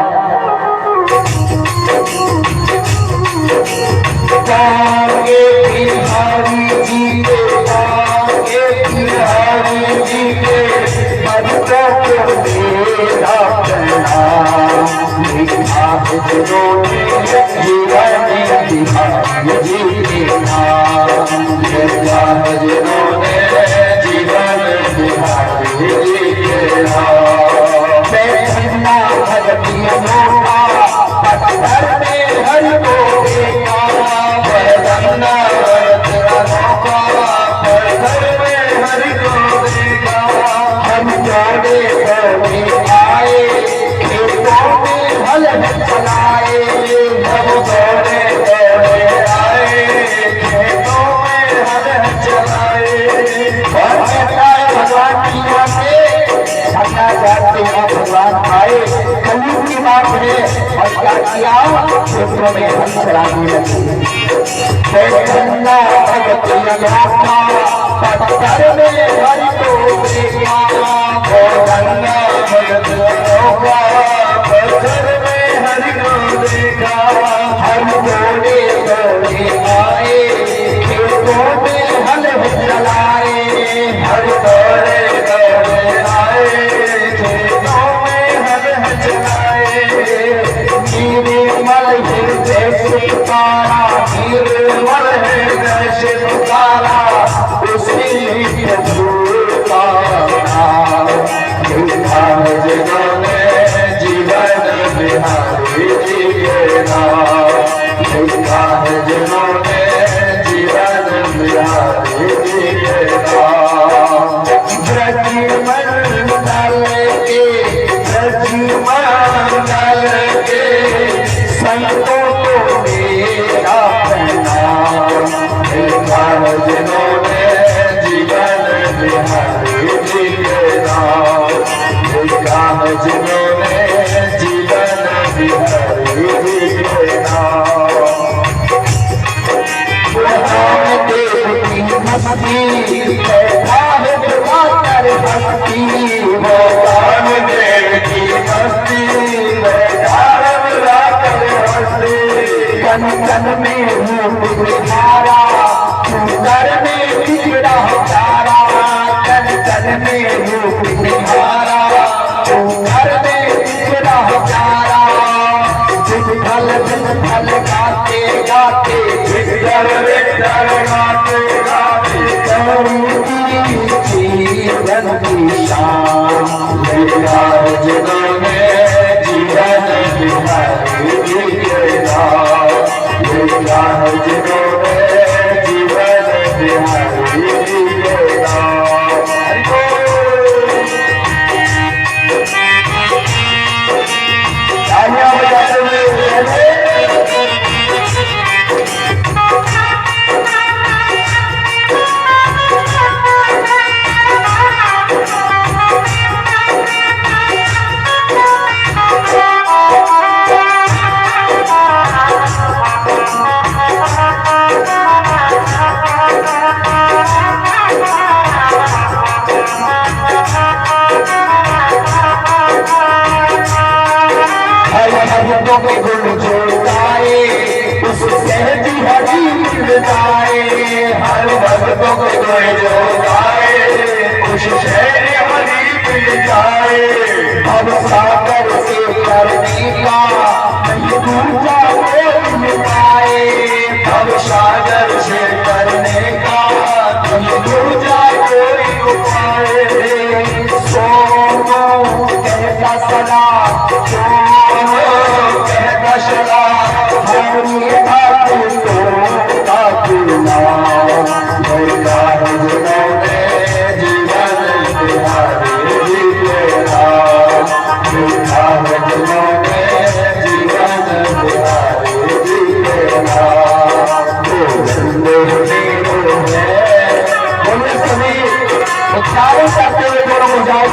बिहारी जी के बिहारी जी के भक्तों को मेरा प्रणाम। जिन्होंने जीवन बिहारी जी के नाम, जिन्होंने जीवन बिहारी जी के नाम। मैं भक्ति मोहा पत्थर में हर को देखा, धन्ना तेरा मौका पत्थर में हर को देखा। हम दौड़े दौड़े आए, खेतों में हल चलाए, हम दौड़े दौड़े आए, खेतों में हल चलाए। और भगवान की बातें धन्ना जाते हैं भगवान भगवान आए, कलयुग की बात है, और क्या किया, क्षेत्रों में हल चलाने लगे। गंगा भगत लगाता पत्थर में हरि को देखा, गंगा भगत लगाता पत्थर में हरि को देखा। हर दौड़े दौड़े आए, खेतों में हल चलाए, हर दौड़े दौड़े आए, खेतों में हल चलाए। निर्मल हृदय से पुकारा, निर्मल हृदय से पुकारा, उसी नित्य धूता देखा जिन्होंने जीवन बिहारी जी के नाम, देखा है जिन्होंने जीवन बिहारी जी के नाम। ब्रजमंडल के, ब्रजमंडल के संतों को मेरा प्रणाम, देखा है जिन्होंने जीवन बिहारी जी के नाम, देखा है जिन्होंने जीवन बिहारी जी के नाम। देव की मस्ती बैठा है बुलाकर हस्ती, देव की मस्ती बैठा है बुलाकर हस्ती। कन कन में रूप निहारा, कर में बिगड़ा तारा, कन कन में रूप निहारा, कर में बिगड़ा तारा। विठ्ठल गाते गाते, विठ्ठल विठ्ठल गाते गाते, जीवन की शान, देखा जिन्होंने जीवन बिहारी जी के नाम, देखा जिन्होंने जीवन बिहारी जी के नाम। तालियां बजाते हुए के गुण जोड़ाए, उस सहज हरी मिलताए, हर भक्तों के गुण जोड़ाए, उस सहज हरी मिलताए। अब सागर से करने का नहीं दूजा कोई पाए, अब सागर से करने का नहीं दूजा कोई पाए। सोनो कहता सदा, कहता सदा, हमारी ठाकुर तो ठाकुर नाम, देखा है जिन्होंने जीवन बिहारी जी के नाम, देखा है जिन्होंने जीवन बिहारी जी के नाम। बोले सभी उच्चारण करते हुए दोनों को जाओ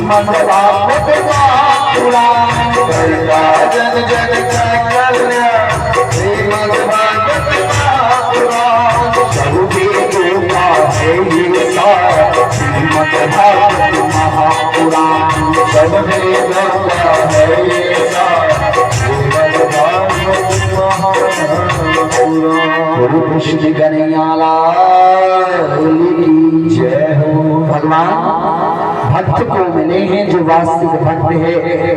मनवा जन जन का कल्याण, श्रीमद् भागवत महापुराण, सबके देवता है ये सारा, श्रीमद् भागवत महापुराण, सबके देवता है ये सारा, श्रीमद् भागवत महापुराण। गुरु कृष्ण कन्हैया लाल की जय। भगवान भक्त को मिले हैं जो वास्तविक भक्त है।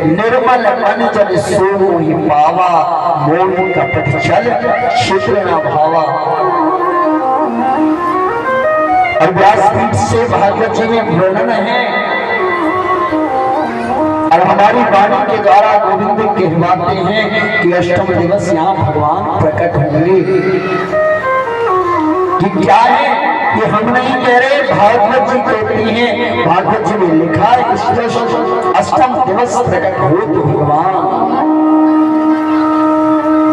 निर्मल मन जन सो ही पावा, मोह कपट चल क्षिप्र न भावा। और व्यासपीठ से भागवत जी में वर्णन है और हमारी वाणी के द्वारा गोविंद कहवाते हैं कि अष्टम दिवस यहाँ भगवान प्रकट होंगे। कि क्या है ये हम नहीं कह रहे, भागवत जी कहती हैं, भागवत जी में लिखा है अष्टम दिवस प्रकट हो तो भगवान।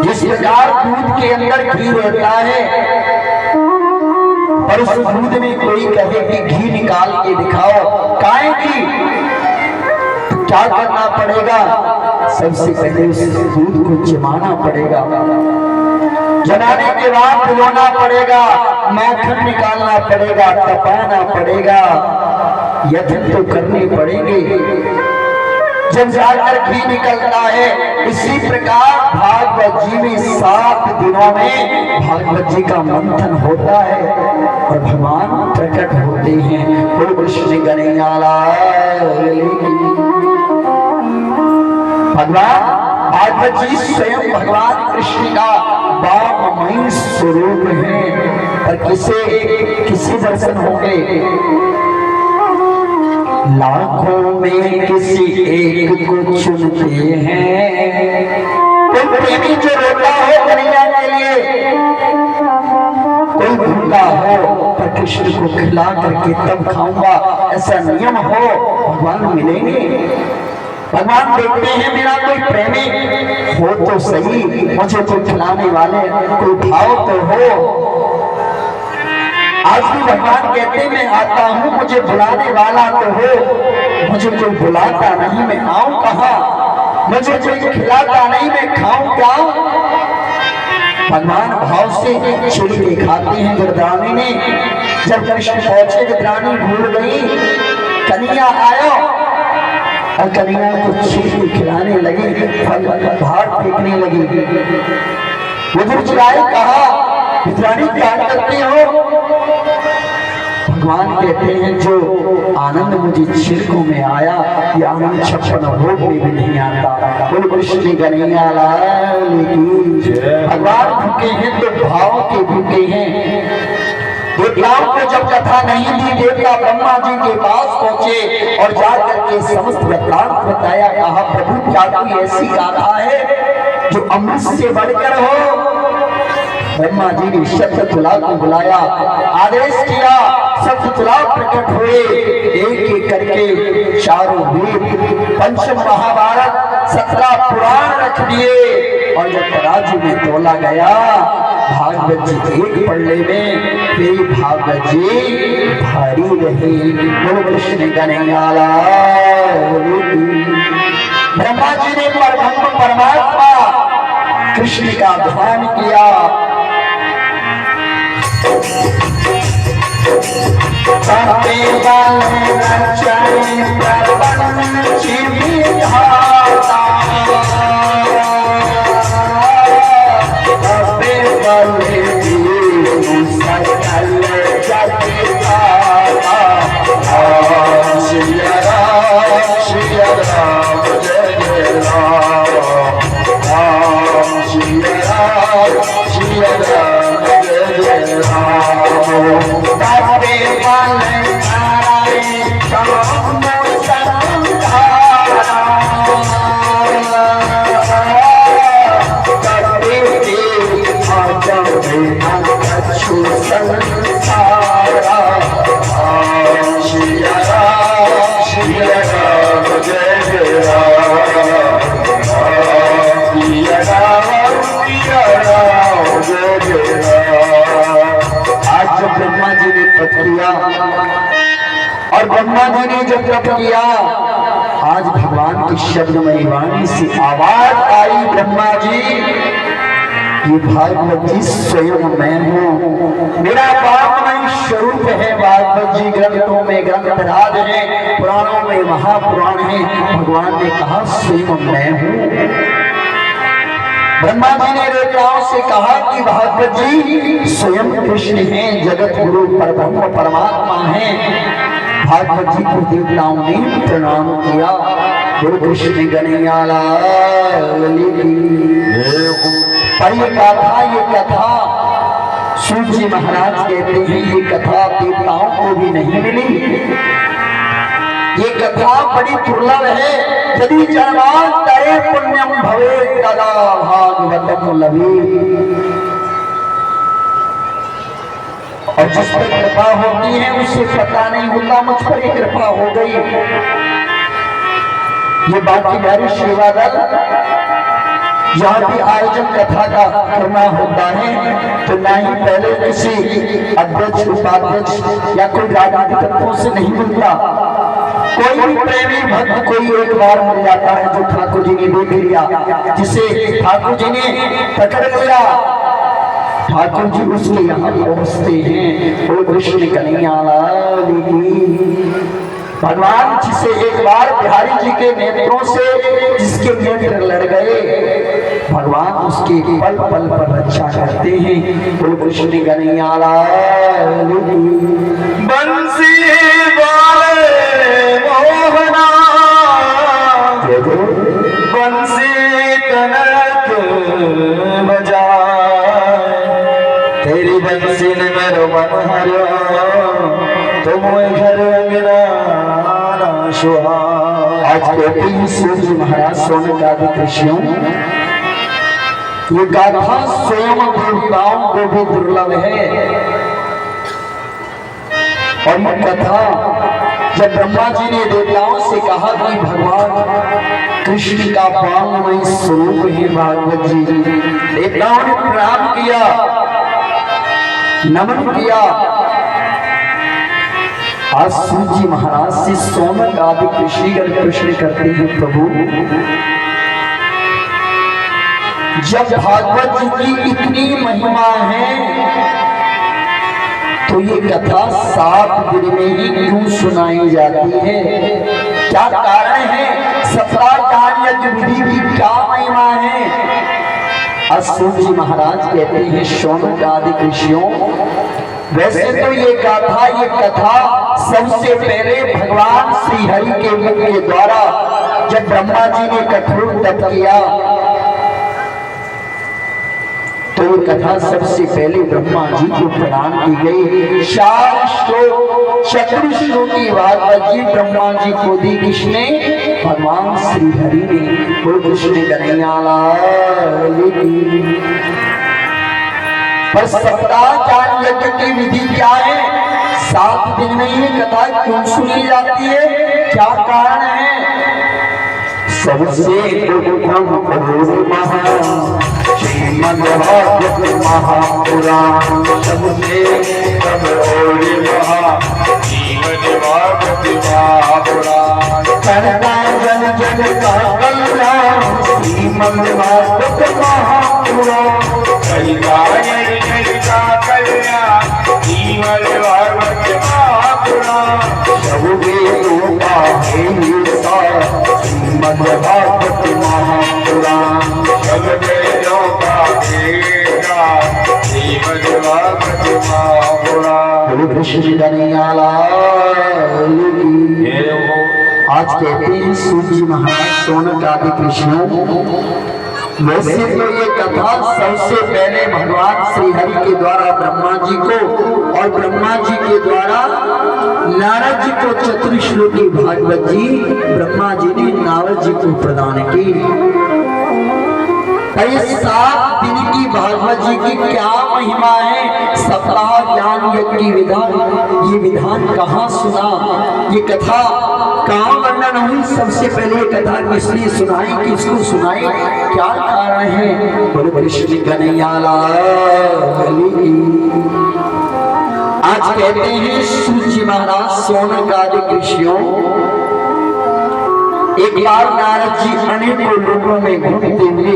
जिस प्रकार दूध के अंदर घी रहता है पर उस दूध में कोई कहे कि घी निकाल के दिखाओ, काहे की तो क्या करना पड़ेगा, सबसे पहले उस दूध को जमाना पड़ेगा, जमाने के बाद पिलोना पड़ेगा, माखन निकालना पड़ेगा, तपाना पड़ेगा, यत्न तो करने पड़ेंगे, जब जाकर घी निकलता है। इसी प्रकार भागवत जी में 7 दिनों में भागवत जी का मंथन होता है और भगवान प्रकट होते हैं। बोल कृष्ण कन्हैया लाल की। भगवान भागवत जी स्वयं भगवान कृष्ण का वाममय स्वरूप है। पर किसे दर्शन होंगे, लाखों में किसी एक को चुनते हैं। कोई प्रेमी जो रोता हो कन्हैया के लिए, कोई भूखा हो पर कृष्ण को खिला करके तब खाऊंगा, ऐसा नियम हो, भगवान मिलेंगे। भगवान देखते हैं मेरा कोई प्रेमी हो तो सही, मुझे कोई खिलाने वाले कोई भाव तो हो। आज भी भगवान कहते मैं आता हूँ, मुझे बुलाने वाला तो हो, मुझे कोई बुलाता नहीं मैं आऊं कहाँ, मुझे कोई खिलाता नहीं मैं खाऊं क्या। भगवान भाव से छिड़ के खाते हैं। गिरदानी ने जब कृष्ण पहुंचे, गिरदानी भूल गई, कन्हैया आयो और कन्हैया को छिड़ के खिलाने लगी, फल भात फेंकने लगी। बुजुर्ग कहा गिरदानी क्या करते हो। भगवान कहते हैं जो आनंद मुझे छिड़कों में आया, ये आनंद 56 भोग में भी नहीं आता। बोल कृष्ण कन्हैया लाल की। भगवान भूखे हैं तो भाव के भूखे हैं। देवताओं को जब कथा नहीं दी, देवता ब्रह्मा जी के पास पहुंचे और जाकर के समस्त वृत्तांत बताया। कहा प्रभु क्या कोई ऐसी गाथा है जो अमृत से बढ़कर हो। ब्रह्मा जी ने सप्ततुला को बुलाया, आदेश किया, सप्ततुला प्रकट हुए। एक एक करके चारों वेद, पंच महाभारत, 17 पुराण रख दिए और जब तराजू में तोला गया, भागवत जी एक पल्ले में, फिर भागवत जी भारी रही। बोलो कृष्ण कन्हैया लाल की। ब्रह्मा जी ने परब्रह्म परमात्मा कृष्ण का ध्यान किया। और ब्रह्मा जी ने जब तप किया, आज भगवान की शब्दमयी वाणी से आवाज आई, ब्रह्मा जी ये भागवत जी स्वयं मैं हूँ, मेरा वाममय स्वरूप है। भागवत जी ग्रंथों में ग्रंथराज है, पुराणों में महापुराण है। भगवान ने कहा स्वयं मैं हूँ। ब्रह्मा जी ने देवताओं से कहा कि भागवत जी स्वयं कृष्ण हैं, जगत गुरु परब्रह्म परमात्मा हैं।
भागवत जी को देवताओं ने प्रणाम किया। गुरु कृष्ण कन्हैया लाल की। पर ये कथा सूत जी महाराज कहते हैं ये कथा देवताओं को भी नहीं मिली। ये कथा बड़ी दुर्लभ है। यदि जन्मांतरे पुण्यम भवे तदा भागवतम लभे। और जिस पर कृपा होती है उसे पता नहीं होता मुझ पर ये कृपा हो गई। ये बाकी मेरी सेवा दल यहाँ भी आयोजन कथा का करना होता है तो ना ही पहले किसी अध्यक्ष उपाध्यक्ष या कोई राजनीतिक तत्वों से नहीं मिलता। कोई भी प्रेमी भक्त कोई एक बार मिल जाता है जो ठाकुर जी ने देख लिया, जिसे ठाकुर जी ने पकड़ लिया, ठाकुर जी उसके यहाँ पहुंचते हैं। वो कृष्ण कन्हैया लाल की। भगवान जिसे एक बार बिहारी जी के नेत्रों से जिसके नेत्र लड़ गए, भगवान उसके पल पल पर रक्षा करते हैं। वो कृष्ण कन्हैया लाल की।
बंसी वाले मोहना बंसी कनक बजाए, तेरी बंसी ने मेरो मन हरो, तुम घर अंगना
आज कहते हैं सूत जी महाराज सोनक आदि ऋषियों, ये गाथा स्वयं देवताओं को भी दुर्लभ है। और ये कथा जब ब्रह्मा जी ने देवताओं से कहा कि भगवान कृष्ण का पावनमय स्वरूप है भागवत जी, देवताओं ने प्रणाम किया, नमन किया। आज सूत जी महाराज से सोनक आदि ऋषिगण प्रश्न करते हैं, प्रभु जब भागवत जी की इतनी महिमा है तो ये कथा 7 दिन में ही क्यों सुनाई जाती है? क्या कारण है? 17 ज्ञान यज्ञ विधि की क्या महिमा है? सूत जी महाराज कहते हैं सोनक आदि ऋषियों, वैसे तो ये गाथा ये कथा सबसे पहले भगवान श्री हरि के मुख के द्वारा जब ब्रह्मा जी ने कठोर तप किया तो ये कथा सबसे पहले ब्रह्मा जी को प्रदान की गई। 4 श्लोक चतुर्श्लोक की भागवत जी ब्रह्मा जी को दी किसने? भगवान श्री हरि ने। बोल कृष्ण कन्हैया लाल की। पर 17 ज्ञान यज्ञ की विधि क्या है? 7 दिन में ये कथा क्यों सुनी जाती है? क्या कारण है? सबसे श्रीमद्भागवत महापुराण, सबसे करना जन जन का कल्याण, श्रीमद्भागवत महापुराण, श्रीमद्भागवत महापुराण, कृष्ण कन्हैया लाल की। आज कहते हैं सूत जी महाराज सोनक आदि कृष्णों, वैसे तो ये कथा सबसे पहले भगवान श्री हरि के द्वारा ब्रह्मा जी को और ब्रह्मा जी के द्वारा नारद जी को चतुर्श्लोकी भागवत जी ब्रह्मा जी ने नारद जी को प्रदान की। 7 दिन की भागवत जी की क्या महिमा है? 17 ज्ञान यज्ञ की विधान, ये विधान कहाँ सुना? ये कथा कहाँ वर्णन हुई? सबसे पहले कथा किसने सुनाई, किसको सुनाई, क्या कारण है? बोले कृष्ण कन्हैया लाल की। आज कहते हैं सूत जी महाराज सोनक आदि ऋषियों, एक बार नारद जी अनेकों लोगों में घूमते हुए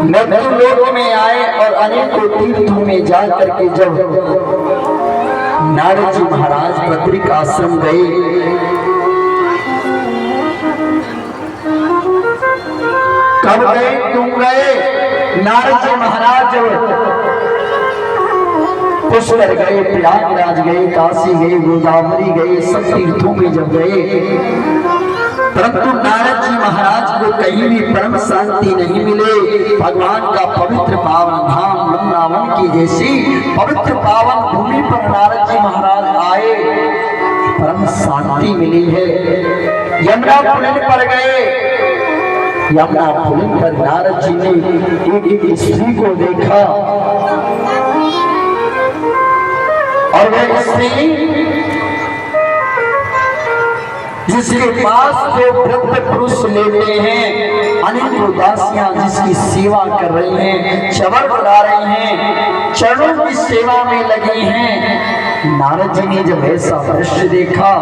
मृत्यु लोक में आए और अनेकों तीर्थों में जा करके जब नारद जी महाराज बद्रिक आश्रम गए, कब गए, क्यों गए? नारद जी महाराज जब
पुष्कर गए, प्रयागराज गए, काशी गए, गोदावरी गए, सब तीर्थों में जब गए, परंतु नारद जी महाराज को कहीं भी परम शांति नहीं मिले। भगवान का पवित्र पावन धाम वृंदावन की जैसी पवित्र पावन भूमि पर नारद जी महाराज आए, परम शांति मिली है। यमुना पुलिन पर गए, यमुना पुलिन पर नारद जी ने एक स्त्री को देखा और वह स्त्री जिसके पास जो वृद्ध पुरुष लेते हैं, अनेक उदासियां जिसकी सेवा कर रही हैं, चवर बना रही हैं, चरणों की सेवा में लगी हैं। नारद जी ने जब ऐसा दृश्य देखा,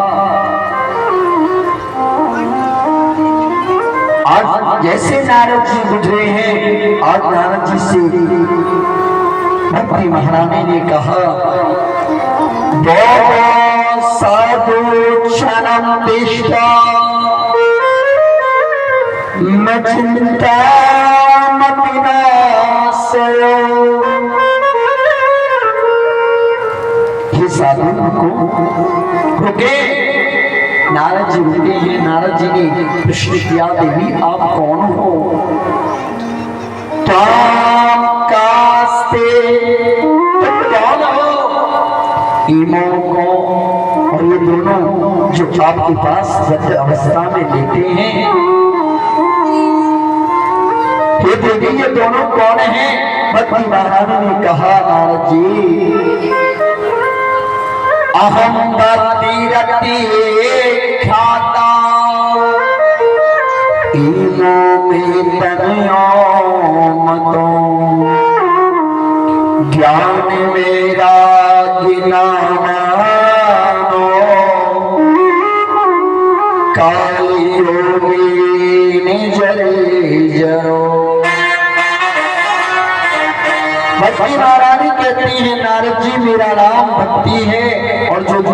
आज जैसे नारद जी गुजरे हैं, आज नारद जी से भक्ति महारानी ने कहा, साधु क्षणम तिष्ठा न चिंता विनाशयो। हे साधु रुके, नारद जी रुके हैं। नारद जी ने प्रश्न किया, देवी आप कौन हो? त्वाम कास्ते, तुम कौन हो? इमो को, और ये दोनों जो आपके पास वृद्ध अवस्था में लेटे हैं, ये देवी ये दोनों कौन हैं? भक्ति महारानी ने कहा, नारद जी अहम भक्ति रति ख्याता इमो में तनयो मतो ज्ञान मेरा गिना मानो काली होगी निजरी जरो। भक्ति महारानी कहती है, नारद जी मेरा नाम भक्ति है और जो दो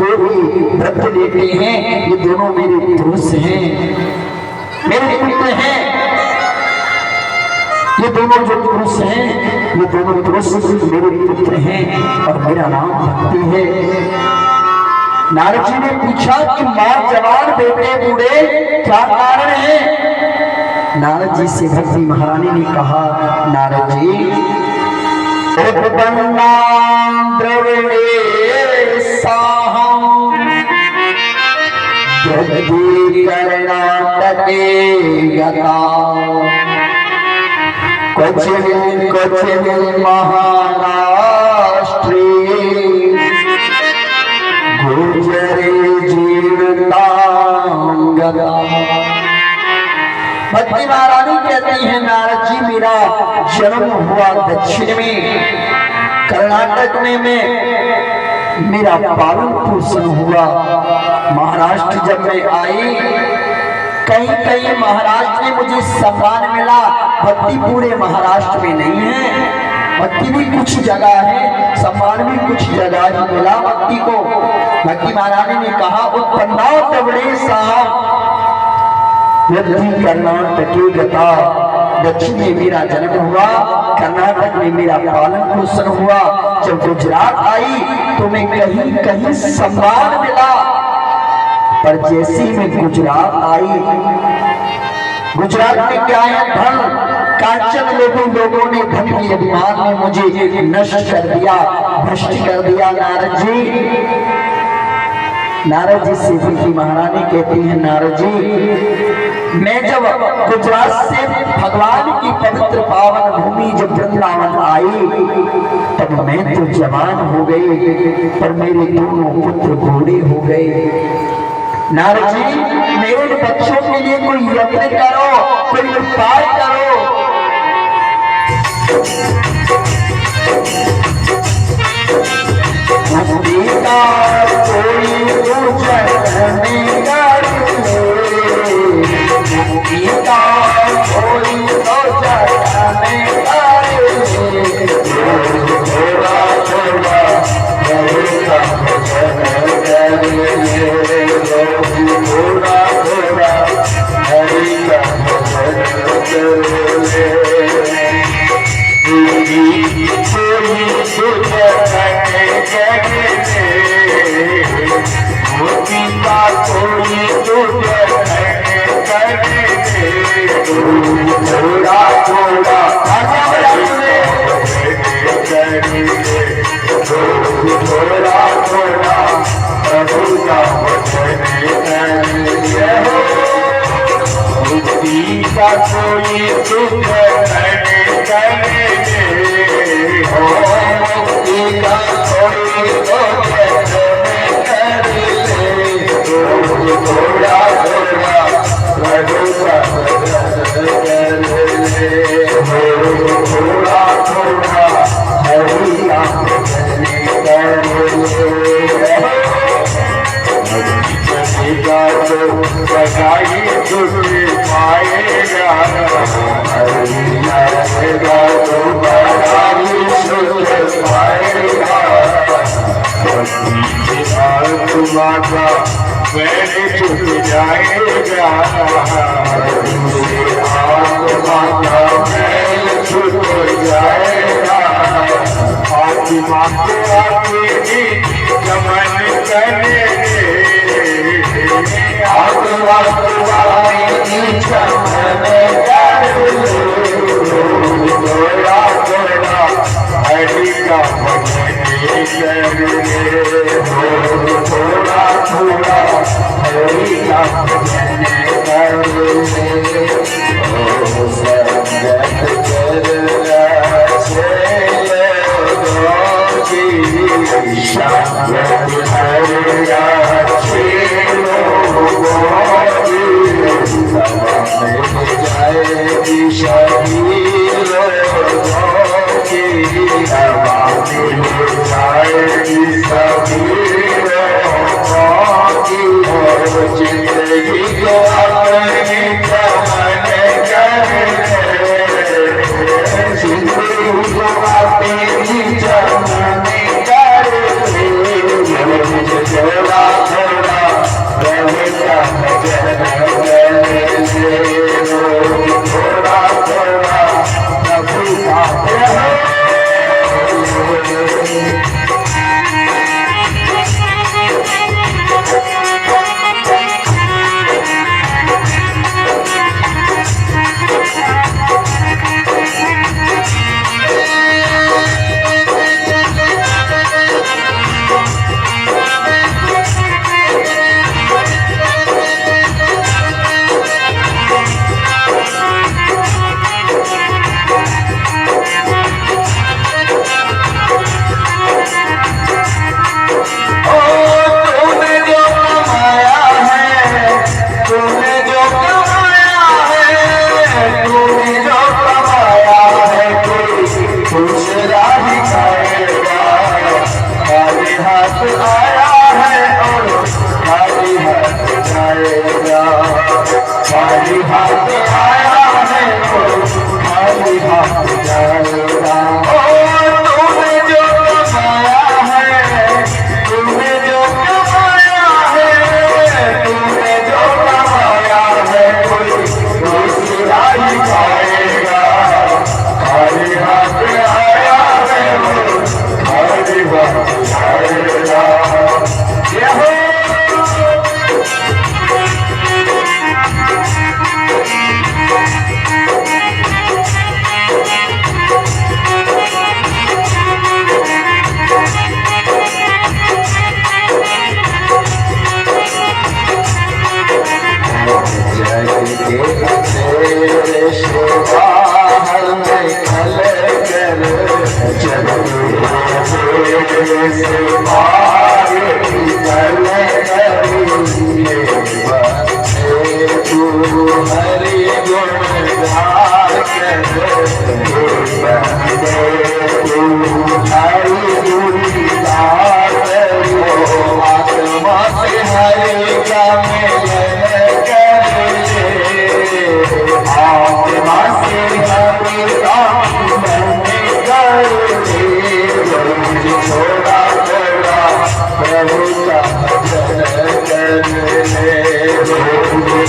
व्रत लेते हैं ये दोनों मेरे पुरुष हैं, मेरे पुत्र हैं। ये दोनों जो पुरुष हैं, ये दोनों पुरुष मेरे पुत्र हैं और मेरा नाम भक्ति है। नारद जी ने पूछा कि मां जवान बेटे बूढ़े क्या कारण है? नारद जी से भक्ति महारानी ने कहा, नारद जी उपबन्ना द्रविणे साहम जगदी कर्णाटके गता क्वचिन क्वचिन महाराष्ट्रे गुजरे जीवतांगता। भक्ति महारानी कहती है, नारद जी मेरा जन्म हुआ दक्षिण में, कर्नाटक में मेरा पालन पोषण हुआ। महाराष्ट्र जब मैं आई, कहीं कहीं महाराष्ट्र में मुझे सम्मान मिला, भक्ति पूरे महाराष्ट्र में नहीं है। भक्ति भी कुछ जगह है, सम्मान भी कुछ जगह ही मिला भक्ति को। भक्ति महारानी ने कहा, उत्पन्ना तबड़े साहब कर्नाटकी गता, दक्षिण में मेरा जन्म हुआ, कर्नाटक में मेरा पालन पोषण हुआ। जब गुजरात आई तो मैं कहीं कहीं सम्मान मिला, पर जैसे मैं गुजरात आई, गुजरात में क्या है? धन। कांचन लोगों ने धन के अभिमान में मुझे नष्ट कर दिया, भ्रष्ट कर दिया। नारद जी से भक्ति महारानी कहती है, नारद जी मैं जब गुजरात से भगवान की पवित्र पावन भूमि जब वृंदावन आई, तब मैं तो जवान हो गई, पर मेरे दोनों पुत्र बूढ़े हो गए। नारद जी मेरे बच्चों के लिए कोई यत्न करो, कोई उपाय करो। मुक्ति का कोई गुजरने का मुक्ति का कोई गुजरने का थोड़ा थोड़ा थोड़ा थोड़ा हरि का कोई
कोई सुख मैंने करे हो, मुक्ति का कोई तो थोड़ा थोड़ा प्रभु का भजन कर ले, थोड़ा थोड़ा हरि का भजन कर ले। बनेगा तो बधाई दुख पाएगा, बनेगा तो बधाई सुख पाएगा। आत्मा मैल छुट जाएगा, आत्मा का मैल छुट जाएगा। आत्मा को आगे गमन करेंगे, आत्मा को आगे गमन करेंगे। थोड़ा थोड़ा हरि का भजन करेंगे, थोड़ा थोड़ा हरि का भजन करेंगे। संगत करना से संगत हरिया जाएगी शरीर जाएगी सभी जिंदगी को अपने गमन करे, जिंदगी को अपने गमन करे। थोड़ा थोड़ा प्रभु का भजन करे, थोड़ा थोड़ा प्रभु का भजन। खाली हाथ आया है तो खाली हाथ जाएगा। तूने जो कमाया है, तूने जो कमाया है, तूने जो कमाया है कोई दूसरा ही खाएगा। खाली हाथ आया है वो खाली हाथ जाएगा।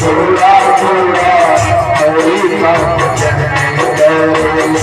थोड़ा थोड़ा हरि का भजन कर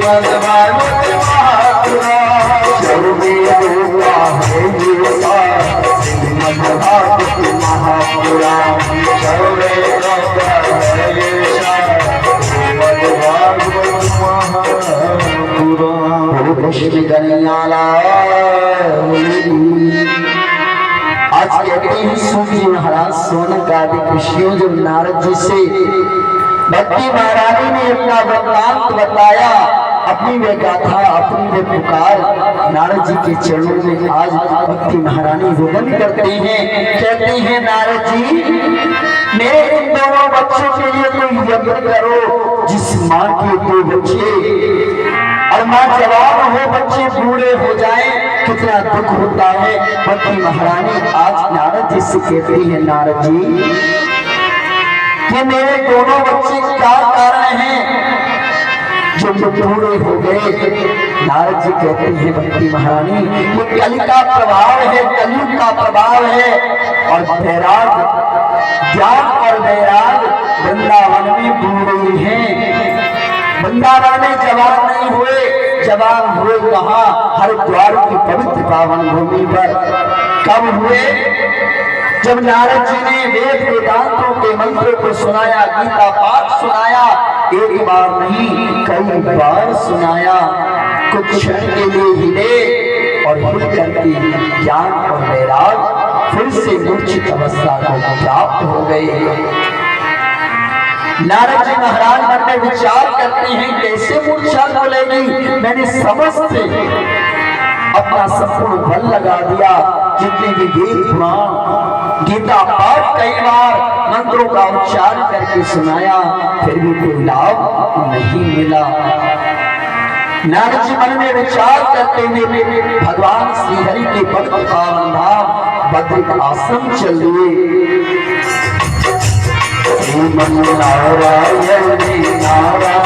आज कहते हैं सूत जी महाराज सोनक आदि ऋषियों जब नारद जी से भक्ति महारानी ने अपना वृत्तांत बताया, अपनी वे गाथा, अपनी वे पुकार नारद जी के चरणों में आज भक्ति महारानी रोदन करते हैं, कहते हैं नारद जी मेरे इन दोनों बच्चों के लिए कोई यज्ञ करो। जिस माँ के दो बच्चे और माँ जवान हो, बच्चे बूढ़े हो जाए, कितना दुख होता है। भक्ति महारानी आज नारद जी से कहती है, नारद जी कि मेरे दोनों बच्चे क्या कारण हैं जो बूढ़े हो गए। नारद जी कहते हैं भक्ति महारानी ये कलि का प्रभाव है, कलयुग का प्रभाव है। और वैराग, ज्ञान और वैराग वृंदावन में बूढ़े हैं, वृंदावन में जवान नहीं हुए। जवान हुए कहाँ? हरिद्वार की पवित्र पावन भूमि पर। कब हुए? जब नारद जी ने वेद वेदांतों के मंत्रों को सुनाया, गीता पाठ सुनाया, एक बार नहीं कई बार सुनाया। कुछ क्षण के लिए हिले और हिल करके ज्ञान और वैराग फिर से मूर्छित अवस्था को प्राप्त हो गए। नारद जी महाराज मन में विचार करते हैं कैसे मूर्छा बोलेगी। मैंने समस्त अपना संपूर्ण बल लगा दिया, जितने भी वेद पुराण गीता पाठ कई बार मंत्रों का उच्चारण करके सुनाया, फिर भी कोई लाभ नहीं मिला। नारद जी मन में विचार करते हुए भगवान श्री हरि के पवित्र पावन धाम बद्रिक आश्रम चल दिए। नारायण नारायण नारायण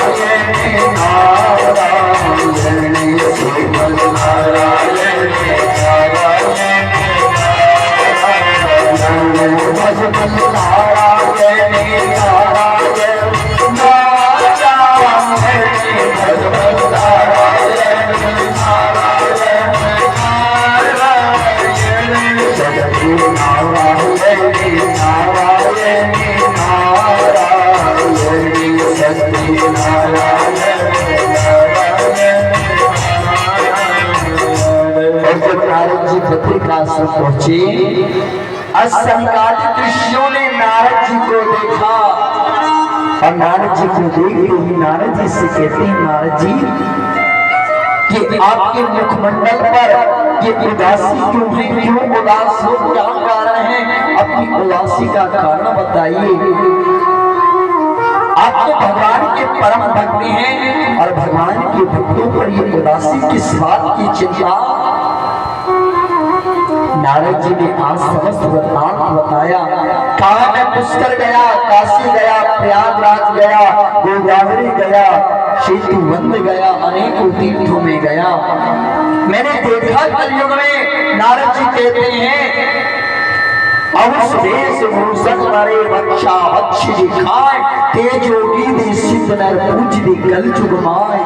पहुंचे, असंकालिक ऋषियों ने नारद जी को देखा और नारद जी को देखते ही नारद जी से कहते हैं, नारद जी कि आपके मुखमंडल पर ये उदासी क्यों है? क्यों उदास हो? क्या कारण है? अपनी उदासी का कारण बताइए। आप तो भगवान के परम भक्त हैं और भगवान के भक्तों पर ये उदासी किस बात की चिंता? नारद जी ने आज समस्त वृत्तांत बताया। कहा मैं पुष्कर गया, काशी गया, प्रयागराज गया, गोदावरी गया, सेतुबंध गया, अनेकों तीर्थों में गया। मैंने देखा कलयुग में, नारद जी कहते हैं भूषण मारे बच्चा बच्ची दिखाए, तेजोगी दे सिद्ध नर पूज दी कल जुगमाए,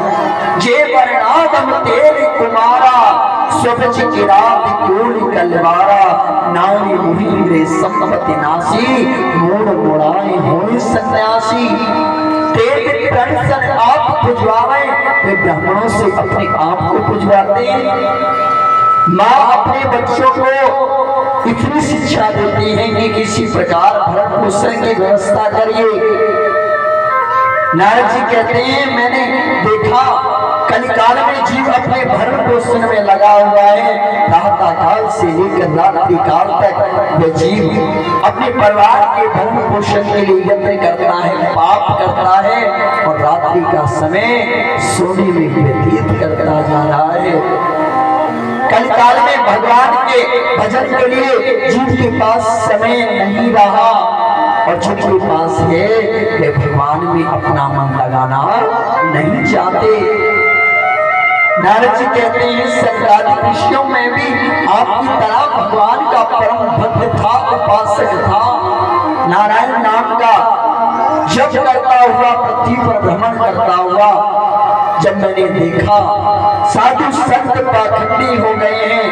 जे वर्णागम तेरे कुमारा स्वच्छ किरात कोल कलवारा, नारी मुहि रे संपत्ति नासी, मोड़ मोड़ाए होए सन्यासी। तेरे दर्शन आप पुजवाए, वे ब्राह्मणों से अपने आप को पुजवाते हैं। माँ अपने बच्चों को इतनी शिक्षा देती है कि किसी प्रकार भरण पोषण की व्यवस्था करिए। नारद जी कहते हैं मैंने देखा कलिकाल में जीव अपने भरण पोषण में लगा हुआ है। प्रातः काल से लेकर रात्रि काल तक वह जीव अपने परिवार के भरण पोषण के लिए यत्न करता है, पाप करता है और रात्रि का समय सोने में व्यतीत करता जा रहा है। कलिकाल में भगवान के भजन के लिए जीव के पास समय नहीं रहा और जिनके पास है वे भगवान में अपना मन लगाना नहीं चाहते। नारद जी कहते हैं संकालिक ऋषियों में भी आपकी तरह भगवान का परम भक्त था, उपासक था। नारायण नाम का जप करता हुआ, पृथ्वी पर भ्रमण करता हुआ
जब मैंने देखा साधु संत पाखंडी हो गए हैं,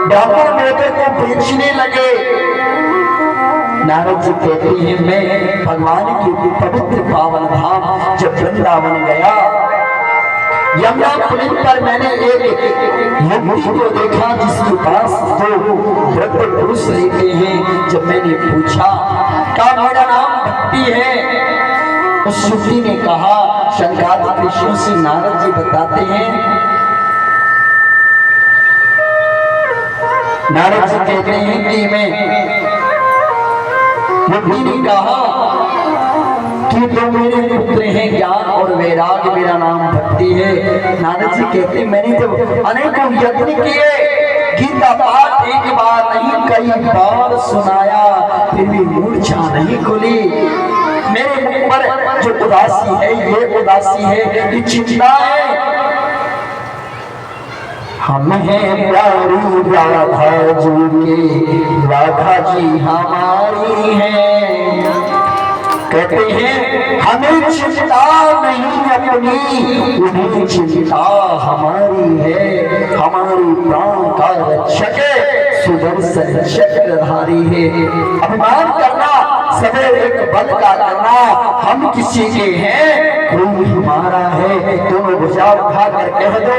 ब्राह्मण बेटे को बेचने लगे। नारद जी कहते हैं मैं भगवान की पवित्र पावन धाम जब वृंदावन गया, यमुना पुलिन पर मैंने एक युवती को देखा जिसके पास दो वृद्ध पुरुष लेते हैं। जब मैंने पूछा क्या मेरा नाम भक्ति है, उस युवती ने कहा शंकादिक ऋषियों से नारद जी बताते हैं। नारद जी कहते हैं कि मैं, युवती ने कहा कि तो मेरे पुत्र हैं ज्ञान और वैराग्य, मेरा नाम भक्ति है। नारद जी कहते मैंने जब अनेकों यत्न किए, गीता पाठ एक बार नहीं कई बार सुनाया, फिर भी मूर्छा नहीं खुली। मेरे मुख पर जो उदासी है ये उदासी है, ये चिंता है। हम हैं प्यारी राधा जी के, राधा जी हमारी हैं। कहते हैं हमें चिंता नहीं अपनी, उन्हें चिंता हमारी है। हमारी प्राण का रक्षक सुदर्शन चक्रधारी है। अभिमान करना सदैव एक बल का करना, हम किसी के हैं कोई हमारा है। दोनों भुजा उठाकर कह दो